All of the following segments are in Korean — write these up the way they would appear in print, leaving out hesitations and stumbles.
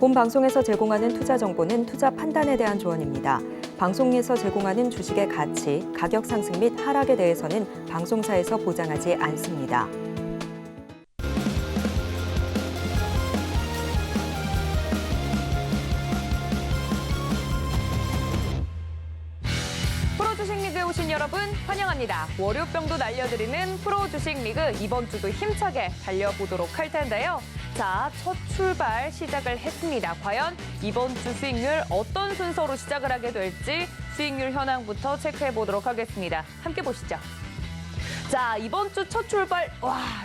본 방송에서 제공하는 투자 정보는 투자 판단에 대한 조언입니다. 방송에서 제공하는 주식의 가치, 가격 상승 및 하락에 대해서는 방송사에서 보장하지 않습니다. 프로 주식 리그에 오신 여러분 환영합니다. 월요병도 날려드리는 프로 주식 리그 이번 주도 힘차게 달려보도록 할 텐데요. 자, 첫 출발 시작을 했습니다. 과연 이번 주 수익률 어떤 순서로 시작을 하게 될지 수익률 현황부터 체크해 보도록 하겠습니다. 함께 보시죠. 자, 이번 주 첫 출발,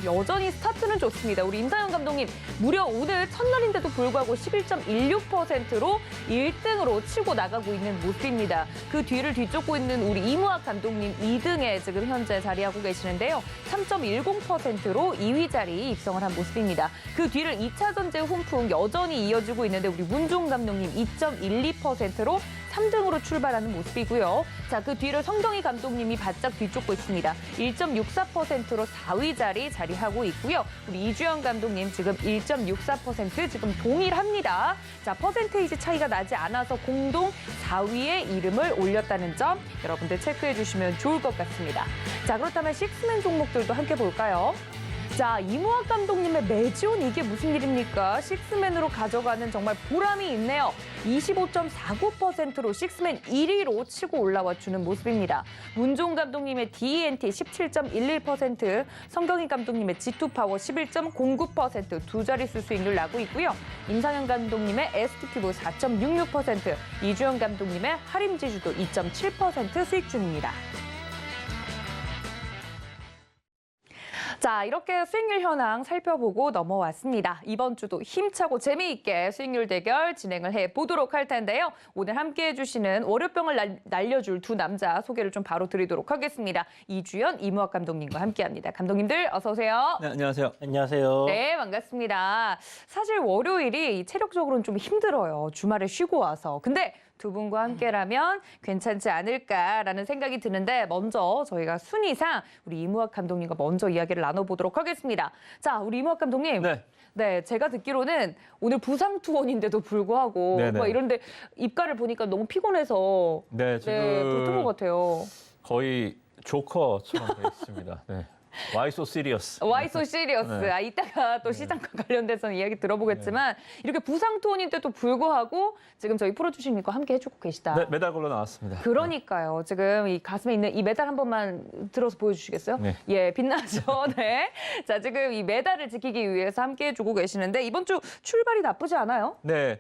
여전히 스타트는 좋습니다. 우리 임상현 감독님, 무려 오늘 첫날인데도 불구하고 11.16%로 1등으로 치고 나가고 있는 모습입니다. 그 뒤를 뒤쫓고 있는 우리 이무학 감독님 2등에 지금 현재 자리하고 계시는데요. 3.10%로 2위 자리 입성을 한 모습입니다. 그 뒤를 2차 전지 훈풍 여전히 이어지고 있는데 우리 문종 감독님 2.12%로 3등으로 출발하는 모습이고요. 자, 그 뒤를 성경희 감독님이 바짝 뒤쫓고 있습니다. 1.64%로 4위 자리하고 있고요. 우리 이주영 감독님 지금 1.64% 지금 동일합니다. 자, 퍼센테이지 차이가 나지 않아서 공동 4위에 이름을 올렸다는 점 여러분들 체크해 주시면 좋을 것 같습니다. 자, 그렇다면 식스맨 종목들도 함께 볼까요? 자, 이무학 감독님의 매지온 이게 무슨 일입니까? 식스맨으로 가져가는 정말 보람이 있네요. 25.49%로 식스맨 1위로 치고 올라와 주는 모습입니다. 문종 감독님의 DENT 17.11%, 성경희 감독님의 G2파워 11.09% 두 자릿수 수익률 나고 있고요. 임상현 감독님의 ST튜브 4.66%, 이주영 감독님의 하림지주도 2.7% 수익 중입니다. 자, 이렇게 수익률 현황 살펴보고 넘어왔습니다. 이번 주도 힘차고 재미있게 수익률 대결 진행을 해보도록 할 텐데요. 오늘 함께해 주시는 월요병을 날려줄 두 남자 소개를 좀 바로 드리도록 하겠습니다. 이주연, 이무학 감독님과 함께합니다. 감독님들 어서 오세요. 네, 안녕하세요. 안녕하세요. 네, 반갑습니다. 사실 월요일이 체력적으로는 좀 힘들어요. 주말에 쉬고 와서. 근데 두 분과 함께라면 괜찮지 않을까라는 생각이 드는데 먼저 저희가 순위상 우리 이무학 감독님과 먼저 이야기를 나눠보도록 하겠습니다. 자, 우리 이무학 감독님. 네, 제가 듣기로는 오늘 부상 투혼인데도 불구하고 막 이런데 입가를 보니까 너무 피곤해서 그렇던 것 같아요. 거의 조커처럼 되어 있습니다. 네. Why so serious? Why so serious? 네. 이따가 또 시장과 관련돼서는 이야기 들어보겠지만 이렇게 부상 투혼인데도 불구하고 지금 저희 프로주식님과 함께 해주고 계시다. 네, 메달 걸로 나왔습니다. 그러니까요. 지금 이 가슴에 있는 이 메달 한 번만 들어서 보여주시겠어요? 네. 예, 빛나죠. 네. 자, 지금 이 메달을 지키기 위해서 함께 해주고 계시는데 이번 주 출발이 나쁘지 않아요? 네.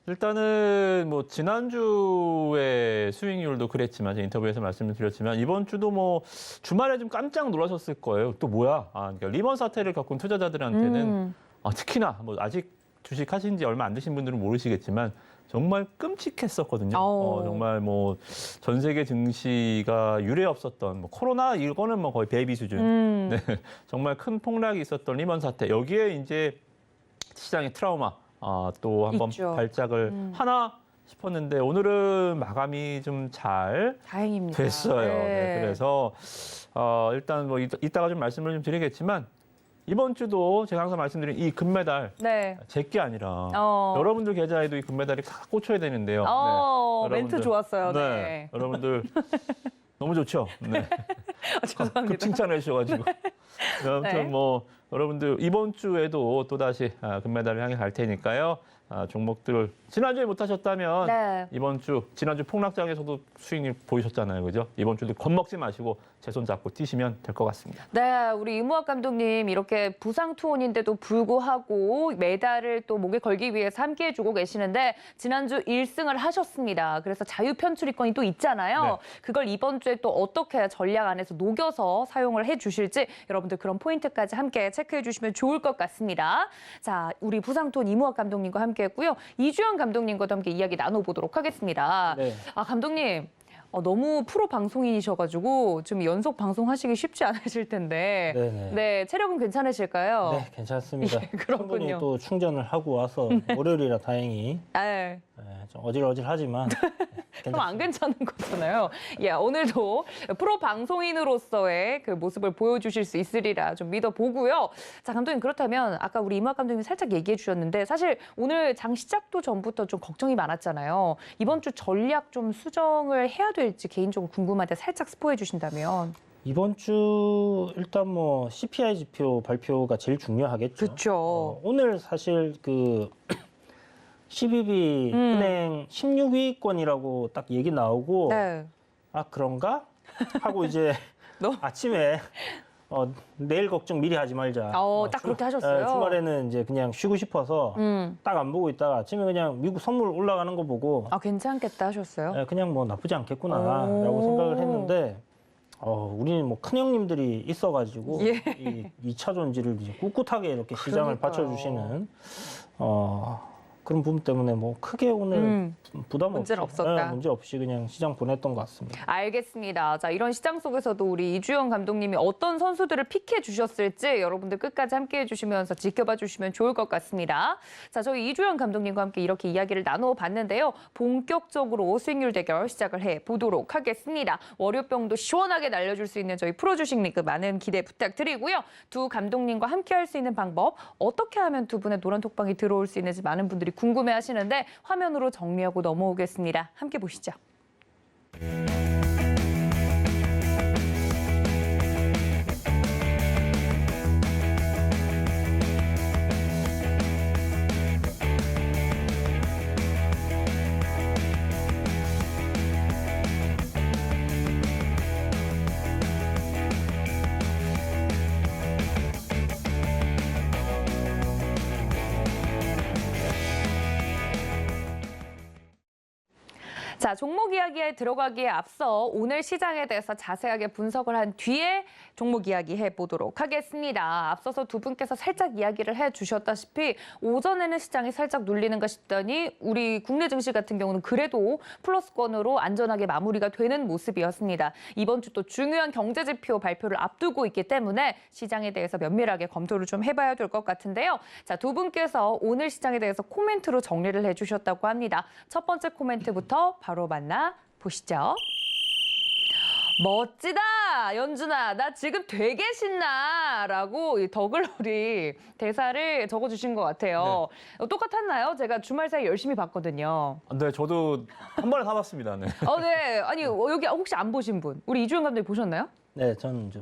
일단은 뭐 지난주에 수익률도 그랬지만 제가 인터뷰에서 말씀을 드렸지만 이번 주도 뭐 주말에 좀 깜짝 놀라셨을 거예요. 또 뭐야? 그러니까 리먼 사태를 겪은 투자자들한테는 특히나 뭐 아직 주식 하신 지 얼마 안 되신 분들은 모르시겠지만 정말 끔찍했었거든요. 정말 뭐 전 세계 증시가 유례 없었던 뭐 코로나 이거는 뭐 거의 베이비 수준. 네. 정말 큰 폭락이 있었던 리먼 사태. 여기에 이제 시장의 트라우마 또 한번 발작을 하나 싶었는데 오늘은 마감이 좀 잘 다행입니다. 됐어요. 네, 그래서 일단 뭐 이따가 좀 말씀을 좀 드리겠지만 이번 주도 제가 항상 말씀드린 이 금메달 제게 아니라 여러분들 계좌에도 이 금메달이 다 꽂혀야 되는데요. 네, 멘트 좋았어요. 네, 여러분들 너무 좋죠. 네. 죄송합니다. 급 칭찬해 주셔가지고. 아무튼 뭐 여러분들 이번 주에도 또다시 금메달을 향해 갈 테니까요. 종목들 지난주에 못하셨다면 이번 주 지난주 폭락장에서도 수익률 보이셨잖아요. 그죠? 이번 주도 겁먹지 마시고 제 손 잡고 뛰시면 될 것 같습니다. 네, 우리 이무학 감독님 이렇게 부상 투혼인데도 불구하고 메달을 또 목에 걸기 위해서 함께 해주고 계시는데 지난주 1승을 하셨습니다. 그래서 자유 편출입권이 또 있잖아요. 그걸 이번 주에 또 어떻게 전략 안에서 녹여서 사용을 해주실지 여러분들 그런 포인트까지 함께 체크해 주시면 좋을 것 같습니다. 자, 우리 부상 투혼 이무학 감독님과 함께 했고요. 이주연 감독님과도 함께 이야기 나눠보도록 하겠습니다. 감독님. 너무 프로 방송인이셔가지고 좀 연속 방송하시기 쉽지 않으실 텐데 네, 체력은 괜찮으실까요? 네, 괜찮습니다. 그렇군요. 충분히 또 충전을 하고 와서 월요일이라 다행히 좀 어질어질하지만 그럼 안 괜찮은 거잖아요. 예, 오늘도 프로 방송인으로서의 그 모습을 보여주실 수 있으리라 좀 믿어보고요. 자, 감독님 그렇다면 아까 우리 임학 감독님 살짝 얘기해 주셨는데 사실 오늘 장 시작도 전부터 좀 걱정이 많았잖아요. 이번 주 전략 좀 수정을 해야 될지 개인적으로 궁금한데 살짝 스포해 주신다면. 이번 주 일단 뭐 CPI 지표 발표가 제일 중요하겠죠. 그렇죠. 오늘 사실 그 12비 은행 16위권이라고 딱 얘기 나오고 네. 아 그런가? 하고 이제 아침에 내일 걱정 미리 하지 말자. 딱 그렇게 하셨어요? 주말에는 이제 그냥 쉬고 싶어서 딱 안 보고 있다가 아침에 그냥 미국 선물 올라가는 거 보고 아, 괜찮겠다 하셨어요? 그냥 뭐 나쁘지 않겠구나라고 생각을 했는데 우리는 뭐 큰형님들이 있어가지고 이 2차 전지를 이제 꿋꿋하게 이렇게 시장을 그러니까요. 받쳐주시는 그런 부분 때문에 뭐 크게 오늘 부담 없이 문제는 없었다. 문제 없이 그냥 시장 보냈던 것 같습니다. 알겠습니다. 자, 이런 시장 속에서도 우리 이주영 감독님이 어떤 선수들을 픽해 주셨을지 여러분들 끝까지 함께해 주시면서 지켜봐 주시면 좋을 것 같습니다. 자, 저희 이주영 감독님과 함께 이렇게 이야기를 나누어 봤는데요. 본격적으로 수익률 대결 시작을 해 보도록 하겠습니다. 월요병도 시원하게 날려줄 수 있는 저희 프로주식 리그 많은 기대 부탁드리고요. 두 감독님과 함께 할 수 있는 방법, 어떻게 하면 두 분의 노란 톡방이 들어올 수 있는지 많은 분들이 궁금해 하시는데 화면으로 정리하고 넘어오겠습니다. 함께 보시죠. 자, 종목 이야기에 들어가기에 앞서 오늘 시장에 대해서 자세하게 분석을 한 뒤에 종목 이야기 해보도록 하겠습니다. 앞서서 두 분께서 살짝 이야기를 해주셨다시피 오전에는 시장이 살짝 눌리는가 싶더니 우리 국내 증시 같은 경우는 그래도 플러스권으로 안전하게 마무리가 되는 모습이었습니다. 이번 주 또 중요한 경제지표 발표를 앞두고 있기 때문에 시장에 대해서 면밀하게 검토를 좀 해봐야 될 것 같은데요. 자, 두 분께서 오늘 시장에 대해서 코멘트로 정리를 해주셨다고 합니다. 첫 번째 코멘트부터 바로 만나보시죠. 멋지다, 연준아. 나 지금 되게 신나. 라고 이 더글로리 대사를 적어주신 것 같아요. 똑같았나요? 제가 주말 사이 열심히 봤거든요. 네, 저도 한 번에 사봤습니다. 네. 네. 아니, 여기 혹시 안 보신 분? 우리 이주영 감독님 보셨나요? 네, 저는 이제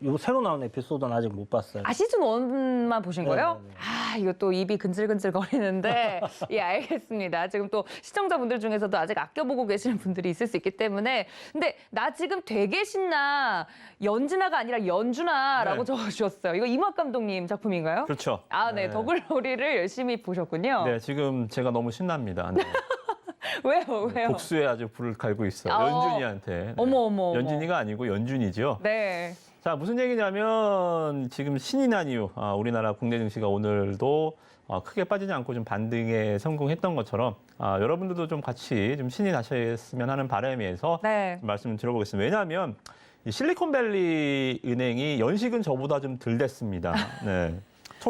요 새로 나온 에피소드는 아직 못 봤어요. 아, 시즌 1만 보신 거예요? 네. 아, 이거 또 입이 근질근질 거리는데. 예, 알겠습니다. 지금 또 시청자분들 중에서도 아직 아껴보고 계시는 분들이 있을 수 있기 때문에. 근데 나 지금 되게 신나. 연진아가 아니라 연준아라고 네. 적어주셨어요. 이거 임학 감독님 작품인가요? 그렇죠. 아, 네. 더글로리를 열심히 보셨군요. 네, 지금 제가 너무 신납니다. 네. 왜요? 복수에 아주 불을 갈고 있어요. 아, 연준이한테. 네. 어머. 연준이가 아니고 연준이죠. 네. 자, 무슨 얘기냐면 지금 신이 난 이유, 우리나라 국내 증시가 오늘도 크게 빠지지 않고 좀 반등에 성공했던 것처럼 여러분들도 좀 같이 좀 신이 나셨으면 하는 바람에서 네. 말씀을 드려보겠습니다. 왜냐하면 이 실리콘밸리 은행이 연식은 저보다 좀 덜 됐습니다. 네.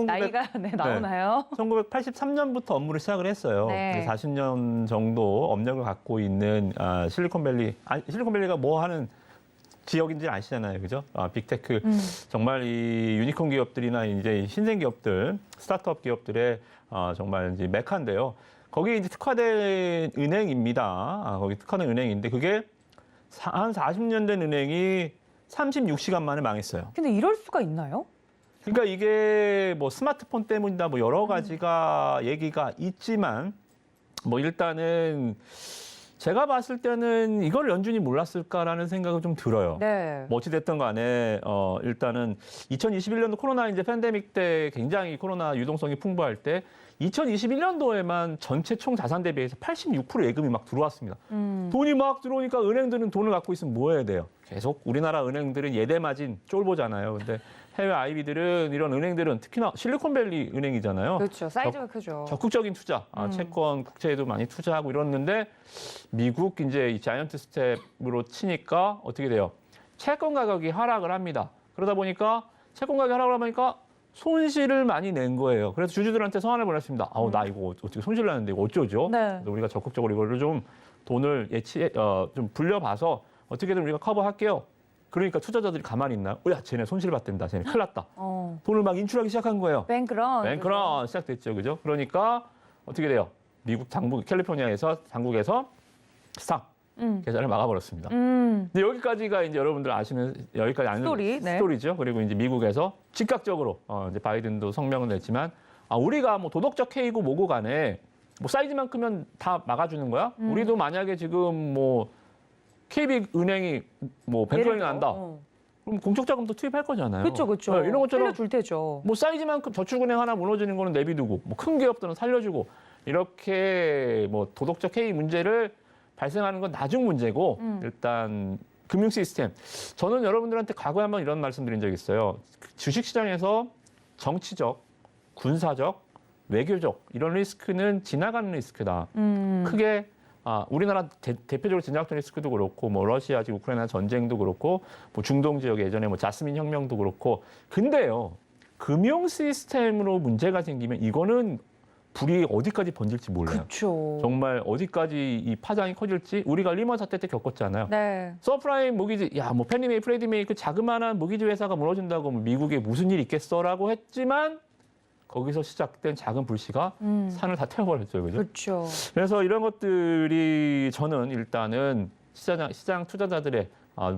나이가 나오나요? 1983년부터 업무를 시작을 했어요. 네. 40년 정도 업력을 갖고 있는 실리콘밸리. 실리콘밸리가 뭐 하는 지역인지 아시잖아요, 그죠? 빅테크 정말 이 유니콘 기업들이나 이제 신생 기업들, 스타트업 기업들의 정말 이제 메카인데요. 거기 이제 특화된 은행입니다. 거기 특화된 은행인데 그게 한 40년 된 은행이 36시간 만에 망했어요. 근데 이럴 수가 있나요? 그러니까 이게 뭐 스마트폰 때문이다 뭐 여러 가지가 얘기가 있지만 뭐 일단은 제가 봤을 때는 이걸 연준이 몰랐을까라는 생각이 좀 들어요. 네. 뭐 어찌됐든 간에 일단은 2021년도 코로나 이제 팬데믹 때 굉장히 코로나 유동성이 풍부할 때 2021년도에만 전체 총 자산 대비해서 86% 예금이 막 들어왔습니다. 돈이 막 들어오니까 은행들은 돈을 갖고 있으면 뭐 해야 돼요? 계속 우리나라 은행들은 예대 마진 쫄보잖아요. 근데 해외 아이비들은 이런 은행들은 특히나 실리콘밸리 은행이잖아요. 그렇죠. 사이즈가 크죠. 적극적인 투자, 채권, 국채에도 많이 투자하고 이러는데 미국 이제 이 자이언트 스텝으로 치니까 어떻게 돼요? 채권 가격이 하락을 합니다. 그러다 보니까 채권 가격이 하락을 하니까 손실을 많이 낸 거예요. 그래서 주주들한테 성안을 보냈습니다. 아우 나 이거 어떻게 손실 나는데 이거 어쩌죠? 네. 그래서 우리가 적극적으로 이거를 좀 돈을 좀 불려봐서 어떻게든 우리가 커버할게요. 그러니까 투자자들이 가만히 있나요? 야 쟤네 손실 봤댄다. 쟤네 큰일 났다. 돈을 막 인출하기 시작한 거예요. 뱅크런. 뱅크런 시작됐죠, 그죠? 그러니까 어떻게 돼요? 미국 캘리포니아에서 당국에서 싹 계좌를 막아버렸습니다. 근데 여기까지가 이제 여러분들 아시는 여기까지 아는 스토리, 네. 스토리죠. 그리고 이제 미국에서 즉각적으로 이제 바이든도 성명을 냈지만 우리가 뭐 도덕적 해이고 뭐고 간에 뭐 사이즈만 크면 다 막아주는 거야? 우리도 만약에 지금 뭐 KB은행이 뭐 뱅크런이 난다. 그럼 공적자금도 투입할 거잖아요. 그렇죠. 네, 이런 것처럼 줄 테죠. 뭐 사이즈만큼 저축은행 하나 무너지는 거는 내비두고 뭐 큰 기업들은 살려주고 이렇게 뭐 도덕적 해이 문제를 발생하는 건 나중 문제고 일단 금융 시스템. 저는 여러분들한테 과거에 한번 이런 말씀드린 적이 있어요. 주식시장에서 정치적, 군사적, 외교적 이런 리스크는 지나가는 리스크다. 크게 우리나라 대표적으로 지나갔던 리스크도 그렇고 뭐 러시아 지금 우크라이나 전쟁도 그렇고 뭐 중동 지역 예전에 뭐 자스민 혁명도 그렇고 근데요 금융 시스템으로 문제가 생기면 이거는 불이 어디까지 번질지 몰라요. 그렇죠. 정말 어디까지 이 파장이 커질지 우리가 리먼 사태 때 겪었잖아요. 네. 서프라임 모기지 뭐 팬니메이 프레디메이 그 자그마한 모기지 회사가 무너진다고 뭐 미국에 무슨 일 있겠어라고 했지만 거기서 시작된 작은 불씨가 산을 다 태워버렸죠, 그죠? 그렇죠. 그래서 이런 것들이 저는 일단은 시장 투자자들의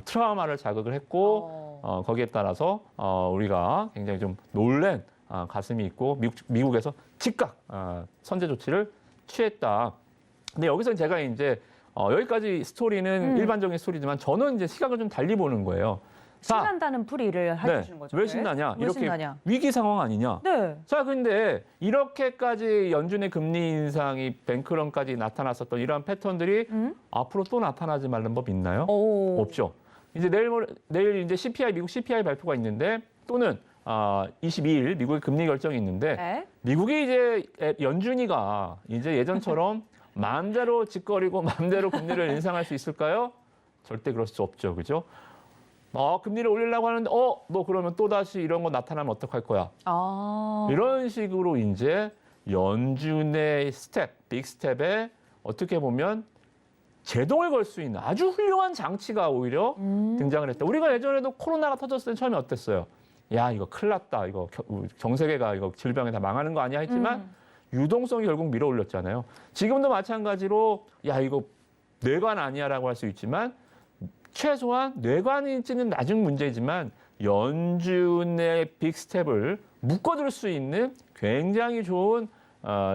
트라우마를 자극을 했고 거기에 따라서 우리가 굉장히 좀 놀란 가슴이 있고 미국에서 즉각 선제 조치를 취했다. 근데 여기서 제가 이제 여기까지 스토리는 일반적인 스토리지만 저는 이제 시각을 좀 달리 보는 거예요. 신난다는 풀이를 해주시는 거죠. 왜 신나냐? 왜 이렇게 신나냐? 위기 상황 아니냐? 네. 자, 근데 이렇게까지 연준의 금리 인상이 뱅크런까지 나타났었던 이러한 패턴들이 앞으로 또 나타나지 말는 법 있나요? 없죠. 이제 내일 이제 CPI 미국 CPI 발표가 있는데 또는 22일 미국의 금리 결정이 있는데 네. 미국이 이제 연준이가 이제 예전처럼 마음대로 짓거리고 마음대로 금리를 인상할 수 있을까요? 절대 그럴 수 없죠, 그죠? 금리를 올리려고 하는데, 너 그러면 또다시 이런 거 나타나면 어떡할 거야? 이런 식으로 이제 연준의 빅 스텝에 어떻게 보면 제동을 걸 수 있는 아주 훌륭한 장치가 오히려 등장을 했다. 우리가 예전에도 코로나가 터졌을 때 처음에 어땠어요? 야, 이거 큰일 났다. 이거 전 세계가 이거 질병에 다 망하는 거 아니야? 했지만 유동성이 결국 밀어 올렸잖아요. 지금도 마찬가지로, 야, 이거 뇌관 아니야라고 할 수 있지만 최소한 뇌관일지는 나중 문제지만 연준의 빅 스텝을 묶어둘 수 있는 굉장히 좋은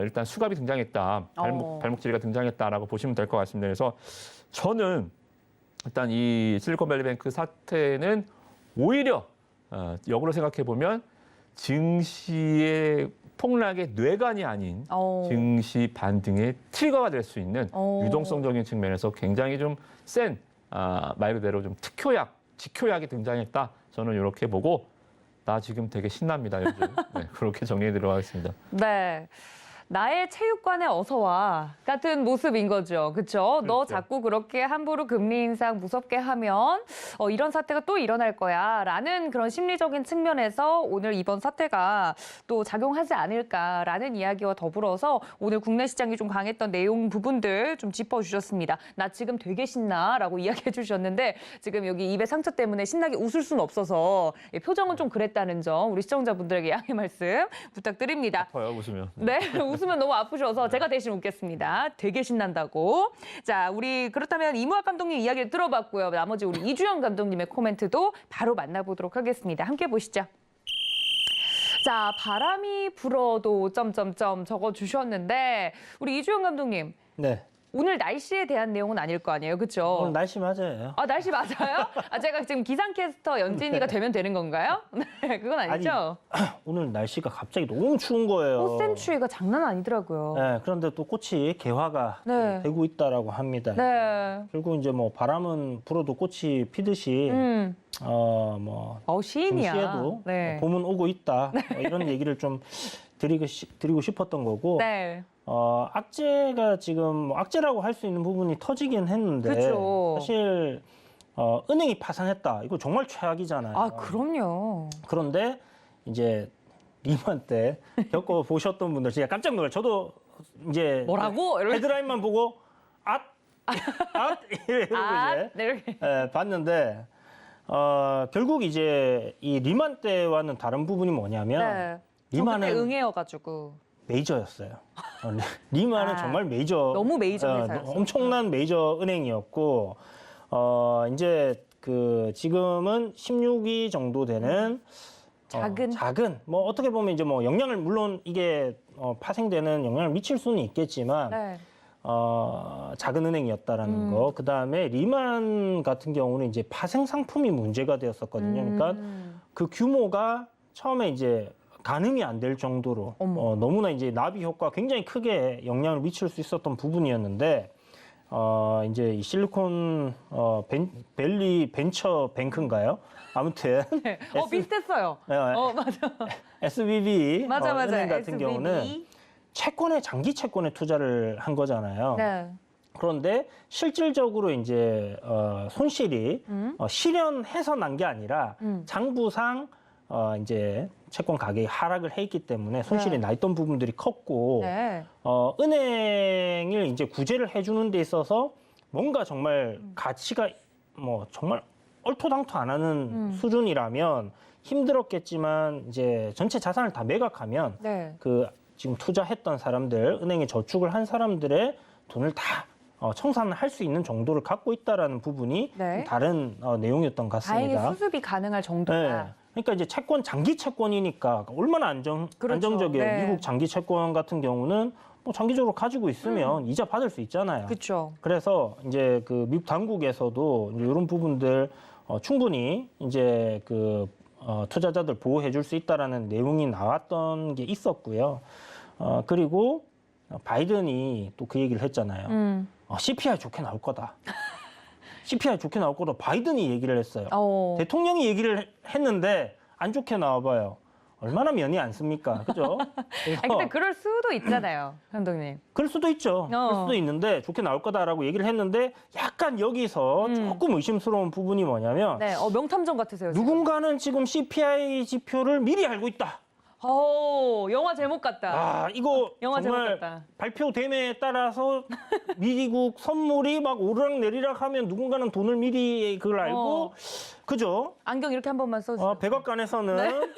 일단 수갑이 등장했다. 발목질이가 등장했다라고 보시면 될 것 같습니다. 그래서 저는 일단 이 실리콘밸리뱅크 사태는 오히려 역으로 생각해 보면 증시의 폭락의 뇌관이 아닌 증시 반등의 트리거가 될 수 있는 유동성적인 측면에서 굉장히 좀 센 말 그대로 좀 직효약이 등장했다. 저는 이렇게 보고 나 지금 되게 신납니다. 요즘. 네, 그렇게 정리해 들어가겠습니다. 네. 나의 체육관에 어서 와 같은 모습인 거죠. 그렇죠? 너 자꾸 그렇게 함부로 금리 인상 무섭게 하면 이런 사태가 또 일어날 거야 라는 그런 심리적인 측면에서 오늘 이번 사태가 또 작용하지 않을까라는 이야기와 더불어서 오늘 국내 시장이 좀 강했던 내용 부분들 좀 짚어주셨습니다. 나 지금 되게 신나 라고 이야기해 주셨는데 지금 여기 입에 상처 때문에 신나게 웃을 수는 없어서 표정은 좀 그랬다는 점 우리 시청자분들에게 양해 말씀 부탁드립니다. 아파요, 웃으면. 네, 웃으면 너무 아프셔서 제가 대신 웃겠습니다. 되게 신난다고. 자, 우리 그렇다면 이무학 감독님 이야기를 들어봤고요. 나머지 우리 이주영 감독님의 코멘트도 바로 만나보도록 하겠습니다. 함께 보시죠. 자, 바람이 불어도 점점점 적어주셨는데 우리 이주영 감독님. 네. 오늘 날씨에 대한 내용은 아닐 거 아니에요, 그렇죠? 오늘 날씨 맞아요. 날씨 맞아요? 제가 지금 기상캐스터 연진이가 되면 되는 건가요? 네, 그건 아니죠? 오늘 날씨가 갑자기 너무 추운 거예요. 꽃샘 추위가 장난 아니더라고요. 네, 그런데 또 꽃이 개화가 네. 되고 있다라고 합니다. 네. 결국 이제 뭐 바람은 불어도 꽃이 피듯이 시인이야. 증시에도 네. 봄은 오고 있다. 이런 얘기를 좀 드리고 싶었던 거고. 네. 악재가 지금 악재라고 할 수 있는 부분이 터지긴 했는데 그렇죠. 사실 은행이 파산했다. 이거 정말 최악이잖아요. 그럼요. 그런데 이제 리만 때 겪어보셨던 분들 진짜 깜짝 놀라요. 저도 이제 뭐라고? 이러면서. 헤드라인만 보고 앗 이러고 이제 네, 이렇게. 봤는데 결국 이제 이 리만 때와는 다른 부분이 뭐냐면 네. 리만은 그때 응애여가지고. 메이저였어요. 리만은 정말 메이저 너무 메이저 회사였어요. 엄청난 메이저 은행이었고 이제 그 지금은 16위 정도 되는 작은. 뭐 어떻게 보면 이제 뭐 영향을 물론 이게 파생되는 영향을 미칠 수는 있겠지만 네. 작은 은행이었다라는 거. 그다음에 리만 같은 경우는 이제 파생 상품이 문제가 되었었거든요. 그러니까 그 규모가 처음에 이제 가늠이 안 될 정도로 너무나 이제 나비 효과 굉장히 크게 영향을 미칠 수 있었던 부분이었는데 이제 이 실리콘 밸리 벤처 뱅크인가요? 아무튼 네. 비슷했어요. 맞아. SVB 맞아. 은행 같은 SVB. 경우는 장기 채권에 투자를 한 거잖아요. 네. 그런데 실질적으로 이제 손실이 실현해서 난 게 아니라 장부상 이제 채권 가격이 하락을 했기 때문에 손실이 나 있던 부분들이 컸고 네. 은행을 이제 구제를 해주는 데 있어서 뭔가 정말 가치가 뭐 정말 얼토당토 안 하는 수준이라면 힘들었겠지만 이제 전체 자산을 다 매각하면 네. 그 지금 투자했던 사람들, 은행에 저축을 한 사람들의 돈을 다 청산을 할 수 있는 정도를 갖고 있다라는 부분이 네. 좀 다른 내용이었던 것 같습니다. 다행히 수습이 가능할 정도다. 네. 그러니까 이제 채권 장기 채권이니까 얼마나 그렇죠. 안정적이에요. 네. 미국 장기 채권 같은 경우는 뭐 장기적으로 가지고 있으면 이자 받을 수 있잖아요. 그렇죠. 그래서 이제 그 미국 당국에서도 이제 이런 부분들 충분히 이제 그 투자자들 보호해 줄 수 있다라는 내용이 나왔던 게 있었고요. 그리고 바이든이 또 그 얘기를 했잖아요. CPI 좋게 나올 거다. CPI 좋게 나올 거다. 바이든이 얘기를 했어요. 대통령이 얘기를 했는데 안 좋게 나와봐요. 얼마나 면이 안 씁니까? 그죠? 근데 그럴 수도 있잖아요, 감독님. 그럴 수도 있죠. 그럴 수도 있는데 좋게 나올 거다라고 얘기를 했는데 약간 여기서 조금 의심스러운 부분이 뭐냐면 네, 명탐정 같으세요. 지금. 누군가는 지금 CPI 지표를 미리 알고 있다. 영화 제목 같다. 이거 영화 정말 제목 같다. 발표됨에 따라서 미국 선물이 막 오르락 내리락 하면 누군가는 돈을 미리 그걸 알고 그죠? 안경 이렇게 한 번만 써주세요. 백악관에서는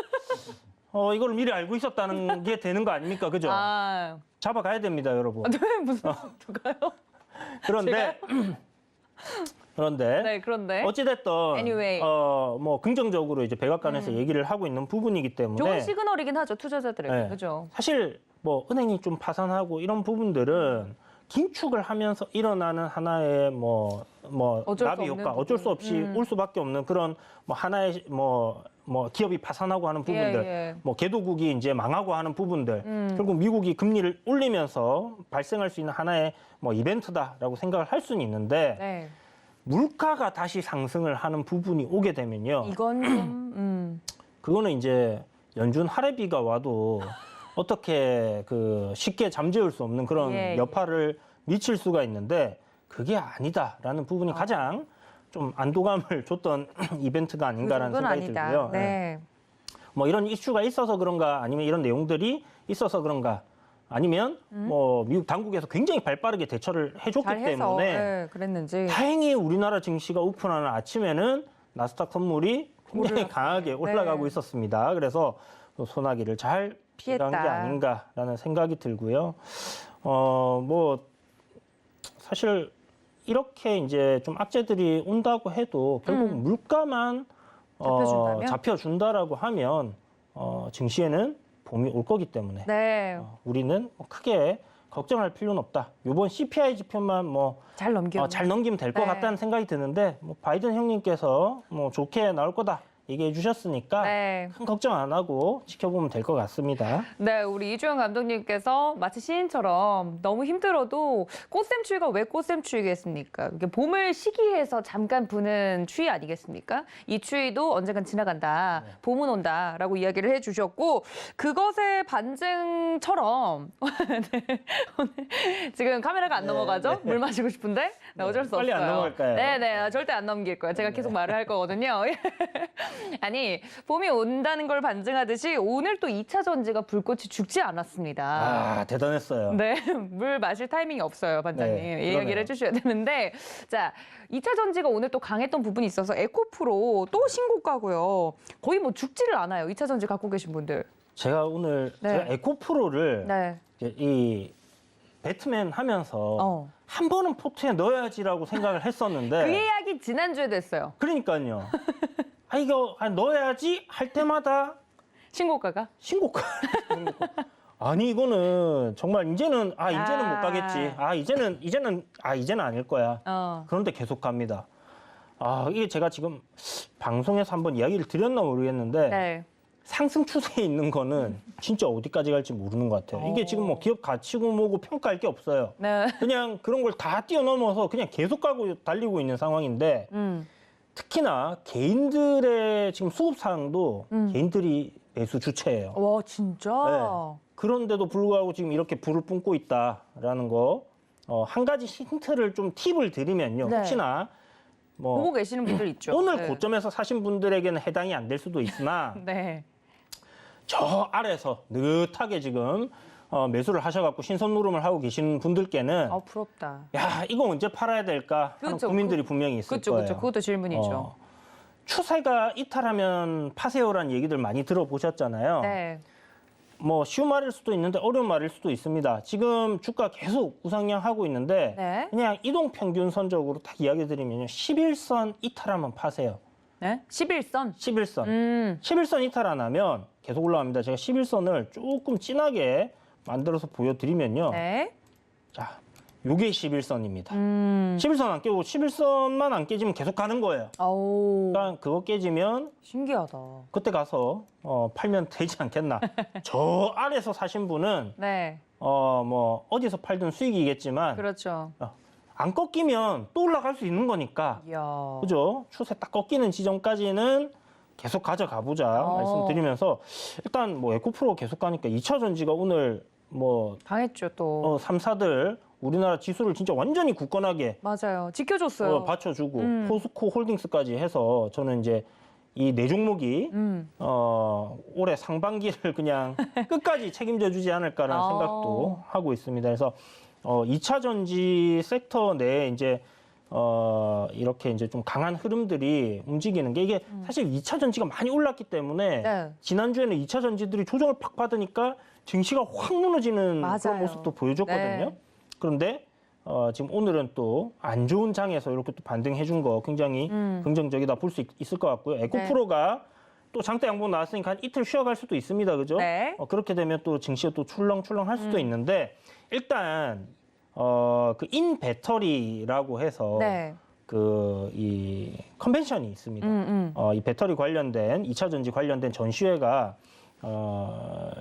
이걸 미리 알고 있었다는 게 되는 거 아닙니까? 그죠? 잡아가야 됩니다, 여러분. 네, 무슨 누가요? 그런데 네, 그런데 어찌됐든 Anyway. 뭐 긍정적으로 이제 백악관에서 얘기를 하고 있는 부분이기 때문에 좋은 시그널이긴 하죠, 투자자들에게. 네. 그죠? 사실 뭐 은행이 좀 파산하고 이런 부분들은 긴축을 하면서 일어나는 하나의 뭐 어쩔 수 나비 없는 효과 어쩔 수 부분. 없이 올 수밖에 없는 그런 뭐 하나의 뭐 기업이 파산하고 하는 부분들, 예. 뭐 개도국이 이제 망하고 하는 부분들, 결국 미국이 금리를 올리면서 발생할 수 있는 하나의 뭐 이벤트다라고 생각을 할 수는 있는데 네. 물가가 다시 상승을 하는 부분이 오게 되면요, 이건 좀 그거는 이제 연준 할애비가 와도 어떻게 그 쉽게 잠재울 수 없는 그런 예. 여파를 미칠 수가 있는데 그게 아니다라는 부분이 가장 좀 안도감을 줬던 이벤트가 아닌가라는 그 정도는 생각이 아니다. 들고요. 네. 뭐 이런 이슈가 있어서 그런가 아니면 이런 내용들이 있어서 그런가 아니면 뭐 미국 당국에서 굉장히 발빠르게 대처를 해줬기 잘 해서 때문에 그랬는지. 다행히 우리나라 증시가 오픈하는 아침에는 나스닥 선물이 굉장히 강하게 올라가고 네. 있었습니다. 그래서 소나기를 잘 피한 게 피했다. 아닌가라는 생각이 들고요. 뭐 사실 이렇게 이제 좀 악재들이 온다고 해도 결국 물가만 잡혀준다면? 잡혀준다라고 하면 증시에는 봄이 올 거기 때문에 네. 우리는 크게 걱정할 필요는 없다. 이번 CPI 지표만 뭐 잘 넘겨. 잘 넘기면 될 것 네. 같다는 생각이 드는데 뭐 바이든 형님께서 뭐 좋게 나올 거다 얘기해 주셨으니까 네. 큰 걱정 안 하고 지켜보면 될 것 같습니다. 네, 우리 이주영 감독님께서 마치 시인처럼 너무 힘들어도 꽃샘추위가 왜 꽃샘추위겠습니까? 이게 봄을 시기해서 잠깐 부는 추위 아니겠습니까? 이 추위도 언젠간 지나간다. 봄은 온다라고 이야기를 해주셨고 그것의 반증처럼 네, 오늘 지금 카메라가 안 넘어가죠? 물 마시고 싶은데 네, 어쩔 수 빨리 없어요. 안 넘어갈까요? 네, 절대 안 넘길 거예요. 제가 계속 말을 할 거거든요. 아니, 봄이 온다는 걸 반증하듯이 오늘 또 2차 전지가 불꽃이 죽지 않았습니다. 아, 대단했어요. 네, 물 마실 타이밍이 없어요, 반장님. 네, 이 이야기를 그러네요. 해주셔야 되는데. 자, 2차 전지가 오늘 또 강했던 부분이 있어서 에코프로 또 신고가고요. 거의 뭐 죽지를 않아요, 2차 전지 갖고 계신 분들. 제가 오늘 네. 제가 에코프로를 네. 이 배트맨 하면서 어. 한 번은 포트에 넣어야지라고 생각을 했었는데 그 이야기 지난주에도 했어요. 그러니까요. 아 이거 넣어야지 할 때마다 신고가가. 신고가. 아니 이거는 정말 이제는 못 가겠지. 이제는 아닐 거야. 그런데 계속 갑니다. 아 이게 제가 지금 방송에서 한번 이야기를 드렸나 모르겠는데 네. 상승 추세에 있는 거는 진짜 어디까지 갈지 모르는 것 같아요. 이게 지금 뭐 기업 가치고 뭐고 평가할 게 없어요. 네. 그냥 그런 걸 다 뛰어넘어서 그냥 계속 가고 달리고 있는 상황인데 특히나 개인들의 지금 수급 사항도 개인들이 매수 주체예요. 와, 진짜? 네. 그런데도 불구하고 지금 이렇게 불을 뿜고 있다라는 거. 한 가지 힌트를 좀 팁을 드리면요. 네. 혹시나 뭐 보고 계시는 분들 있죠. 오늘 네. 고점에서 사신 분들에게는 해당이 안 될 수도 있으나 네. 저 아래서 느긋하게 지금 매수를 하셔갖고 신선 누름을 하고 계시는 분들께는 아, 부럽다. 야 이거 언제 팔아야 될까 하는 그렇죠. 고민들이 분명히 있을 그렇죠, 거예요. 그렇죠. 그것도 질문이죠. 추세가 이탈하면 파세요라는 얘기들 많이 들어보셨잖아요. 네. 뭐 쉬운 말일 수도 있는데 어려운 말일 수도 있습니다. 지금 주가 계속 우상향하고 있는데 네. 그냥 이동 평균선적으로 딱 이야기 드리면요. 11선 이탈하면 파세요. 네? 11선. 11선. 11선 이탈 안 하면 계속 올라갑니다. 제가 11선을 조금 진하게 만들어서 보여드리면요. 네. 자, 요게 11선입니다. 11선 안 깨고 11선만 안 깨지면 계속 가는 거예요. 오. 그러니까 그거 깨지면 신기하다. 그때 가서 팔면 되지 않겠나. 저 아래서 사신 분은 네. 뭐 어디서 팔든 수익이겠지만 그렇죠. 안 꺾이면 또 올라갈 수 있는 거니까. 이야. 그죠? 추세 딱 꺾이는 지점까지는 계속 가져가 보자 말씀드리면서 일단 뭐 에코프로 계속 가니까 2차 전지가 오늘 뭐 강했죠, 또. 3사들 우리나라 지수를 진짜 완전히 굳건하게 맞아요. 지켜줬어요. 받쳐주고 포스코 홀딩스까지 해서 저는 이제 이 네 종목이 올해 상반기를 그냥 끝까지 책임져 주지 않을까라는 생각도 하고 있습니다. 그래서 2차 전지 섹터 내에 이제 이렇게 이제 좀 강한 흐름들이 움직이는 게 이게 사실 2차 전지가 많이 올랐기 때문에 네. 지난주에는 2차 전지들이 조정을 팍 받으니까 증시가 확 무너지는 맞아요. 그런 모습도 보여줬거든요. 네. 그런데 지금 오늘은 또 안 좋은 장에서 이렇게 또 반등해 준 거 굉장히 긍정적이다 볼 수 있을 것 같고요. 에코프로가 또 장대 양봉 나왔으니까 한 이틀 쉬어갈 수도 있습니다. 그죠? 네. 그렇게 되면 또 증시가 또 출렁출렁 할 수도 있는데 일단 그 인배터리라고 해서 네. 그 이 컨벤션이 있습니다. 이 배터리 관련된 2차 전지 관련된 전시회가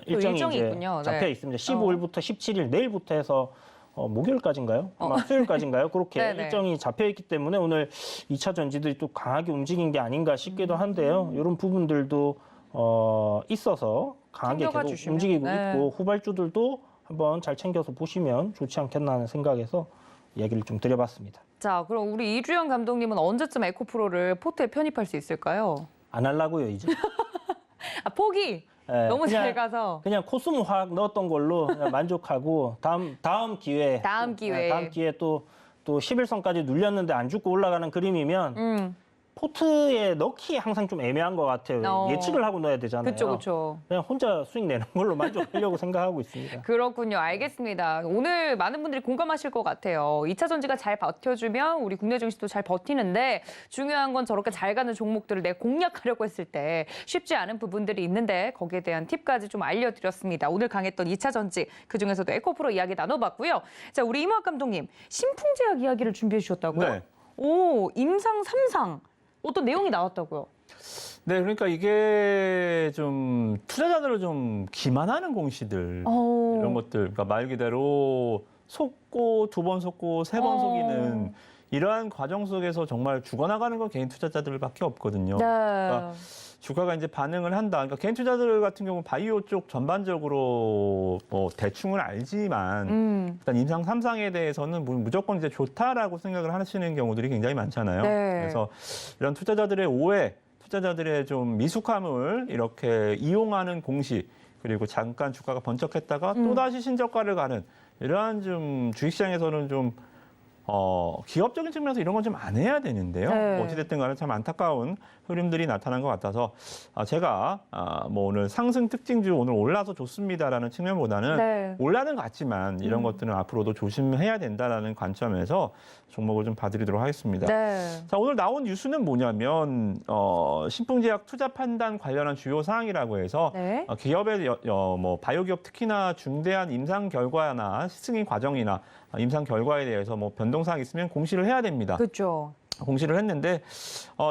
일정이 일정이 이제 있군요. 네. 잡혀 있습니다. 15일부터 17일 내일부터 해서 목요일까지인가요? 아마 수요일까지인가요? 그렇게 네네. 일정이 잡혀 있기 때문에 오늘 2차 전지들이 또 강하게 움직인 게 아닌가 싶기도 한데요. 이런 부분들도 있어서 강하게 챙겨가 계속 주시면. 움직이고 네. 있고 후발주들도 한번 잘 챙겨서 보시면 좋지 않겠나 하는 생각에서 이야기를 좀 드려봤습니다. 자, 그럼 우리 이주영 감독님은 언제쯤 에코프로를 포트에 편입할 수 있을까요? 안 하려고요 이제. 아, 포기! 예, 너무 그냥- 잘 가서. 그냥 코스모 화학 넣었던 걸로 그냥 만족하고 다음 기회에 다음 기회에. 또 11선까지 눌렸는데 안 죽고 올라가는 그림이면 포트에 넣기 항상 좀 애매한 것 같아요. 예측을 하고 넣어야 되잖아요. 그렇죠, 그렇죠. 그냥 혼자 수익 내는 걸로 만족하려고 생각하고 있습니다. 그렇군요. 알겠습니다. 오늘 많은 분들이 공감하실 것 같아요. 2차 전지가 잘 버텨주면 우리 국내 증시도 잘 버티는데 중요한 건 저렇게 잘 가는 종목들을 내가 공략하려고 했을 때 쉽지 않은 부분들이 있는데 거기에 대한 팁까지 좀 알려드렸습니다. 오늘 강했던 2차 전지 그중에서도 에코프로 이야기 나눠봤고요. 자, 우리 임학 감독님 신풍제약 이야기를 준비해 주셨다고요? 네. 오, 임상 3상. 어떤 내용이 나왔다고요? 네, 그러니까 이게 좀 투자자들을 좀 기만하는 공시들 이런 것들, 그러니까 말 그대로 속고 두 번 속고 세 번 속이는 이러한 과정 속에서 정말 죽어나가는 건 개인 투자자들밖에 없거든요. 네. 그러니까 주가가 이제 반응을 한다. 그러니까 개인 투자자들 같은 경우 바이오 쪽 전반적으로 뭐 대충은 알지만 일단 임상 3상에 대해서는 무조건 이제 좋다라고 생각을 하시는 경우들이 굉장히 많잖아요. 네. 그래서 이런 투자자들의 오해, 투자자들의 좀 미숙함을 이렇게 이용하는 공시 그리고 잠깐 주가가 번쩍했다가 또다시 신저가를 가는 이러한 좀 주식시장에서는 좀 기업적인 측면에서 이런 건 좀 안 해야 되는데요. 네. 어찌됐든 간에 참 안타까운 흐름들이 나타난 것 같아서 제가 뭐 오늘 상승 특징주 오늘 올라서 좋습니다라는 측면보다는 네. 올라는 같지만 이런 것들은 앞으로도 조심해야 된다라는 관점에서 종목을 좀 봐드리도록 하겠습니다. 네. 자, 오늘 나온 뉴스는 뭐냐면 신풍제약 투자 판단 관련한 주요 사항이라고 해서 네. 기업의 뭐 바이오기업 특히나 중대한 임상 결과나 승인 과정이나 임상 결과에 대해서 뭐 변동사항 있으면 공시를 해야 됩니다. 그렇죠. 공시를 했는데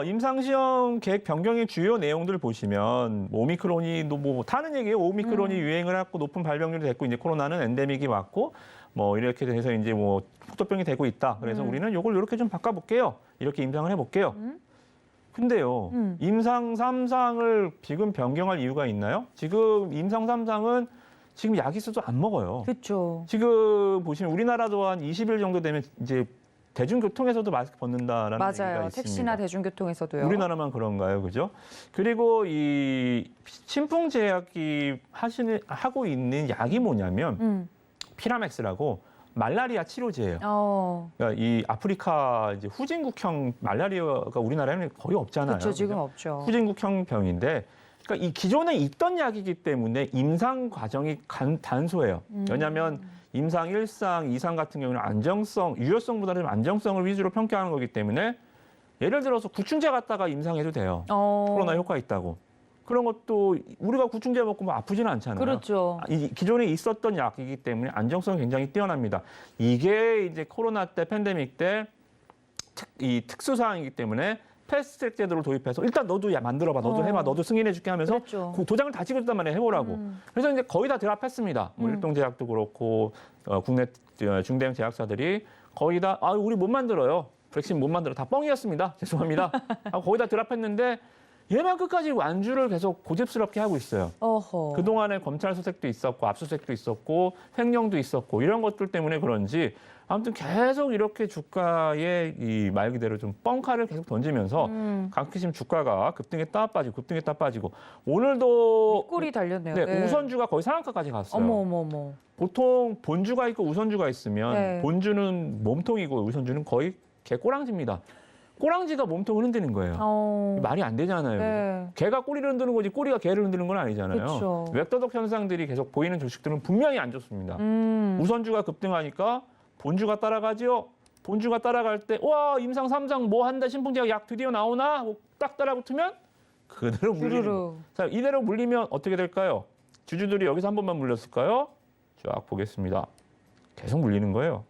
임상시험 계획 변경의 주요 내용들을 보시면 오미크론이 뭐 타는 얘기예요. 오미크론이 유행을 하고 높은 발병률이 됐고 이제 코로나는 엔데믹이 왔고 뭐 이렇게 돼서 이제 뭐 폭도병이 되고 있다. 그래서 우리는 이걸 이렇게 좀 바꿔볼게요. 이렇게 임상을 해볼게요. 근데요, 임상 3상을 지금 변경할 이유가 있나요? 지금 임상 3상은 지금 약 있어도 안 먹어요. 그렇죠. 지금 보시면 우리나라도 한 20일 정도 되면 이제 대중교통에서도 마스크 벗는다라는 얘기가 맞아요. 있습니다. 택시나 대중교통에서도요. 우리나라만 그런가요, 그죠? 그리고 이 신풍제약이 하고 있는 약이 뭐냐면 피라맥스라고 말라리아 치료제예요. 그러니까 이 아프리카 이제 후진국형 말라리아가 우리나라에는 거의 없잖아요. 그렇죠. 지금 그죠? 없죠. 후진국형 병인데, 그러니까 이 기존에 있던 약이기 때문에 임상 과정이 단소해요. 왜냐하면 임상 1상, 2상 같은 경우는 안정성, 유효성보다는 좀 안정성을 위주로 평가하는 거기 때문에 예를 들어서 구충제 갖다가 임상해도 돼요. 코로나 효과 있다고. 그런 것도 우리가 구충제 먹고 뭐 아프지는 않잖아요. 그렇죠. 이 기존에 있었던 약이기 때문에 안정성이 굉장히 뛰어납니다. 이게 이제 코로나 때 팬데믹 때 이 특수 사항이기 때문에 패스트트랙 제도를 도입해서 일단 너도 만들어봐, 너도 해봐, 너도 승인해줄게 하면서 그렇죠. 도장을 다 찍어줬단 말이에요. 해보라고. 그래서 이제 거의 다 드랍했습니다. 뭐 일동제약도 그렇고 국내 중대형 제약사들이 거의 다 우리 못 만들어요. 백신 못 만들어. 다 뻥이었습니다. 죄송합니다. 거의 다 드랍했는데 얘만 끝까지 완주를 계속 고집스럽게 하고 있어요. 어허. 그동안에 검찰 수색도 있었고 압수수색도 있었고 횡령도 있었고 이런 것들 때문에 그런지 아무튼 계속 이렇게 주가에 이 말 그대로 좀 뻥카를 계속 던지면서 강기심 주가가 급등했다 빠지고 오늘도 꼴이 달렸네요. 네, 네. 우선주가 거의 상한가까지 갔어요. 어머. 보통 본주가 있고 우선주가 있으면 네. 본주는 몸통이고 우선주는 거의 개꼬랑지입니다. 꼬랑지가 몸통을 흔드는 거예요. 말이 안 되잖아요. 네. 개가 꼬리를 흔드는 거지 꼬리가 개를 흔드는 건 아니잖아요. 그쵸. 웹도덕 현상들이 계속 보이는 주식들은 분명히 안 좋습니다. 우선주가 급등하니까 본주가 따라가지요. 본주가 따라갈 때 와 임상 3상 뭐 한다 신풍제약 약 드디어 나오나 딱 따라붙으면 그대로 물리는 거예요. 자, 이대로 물리면 어떻게 될까요? 주주들이 여기서 한 번만 물렸을까요? 쫙 보겠습니다. 계속 물리는 거예요.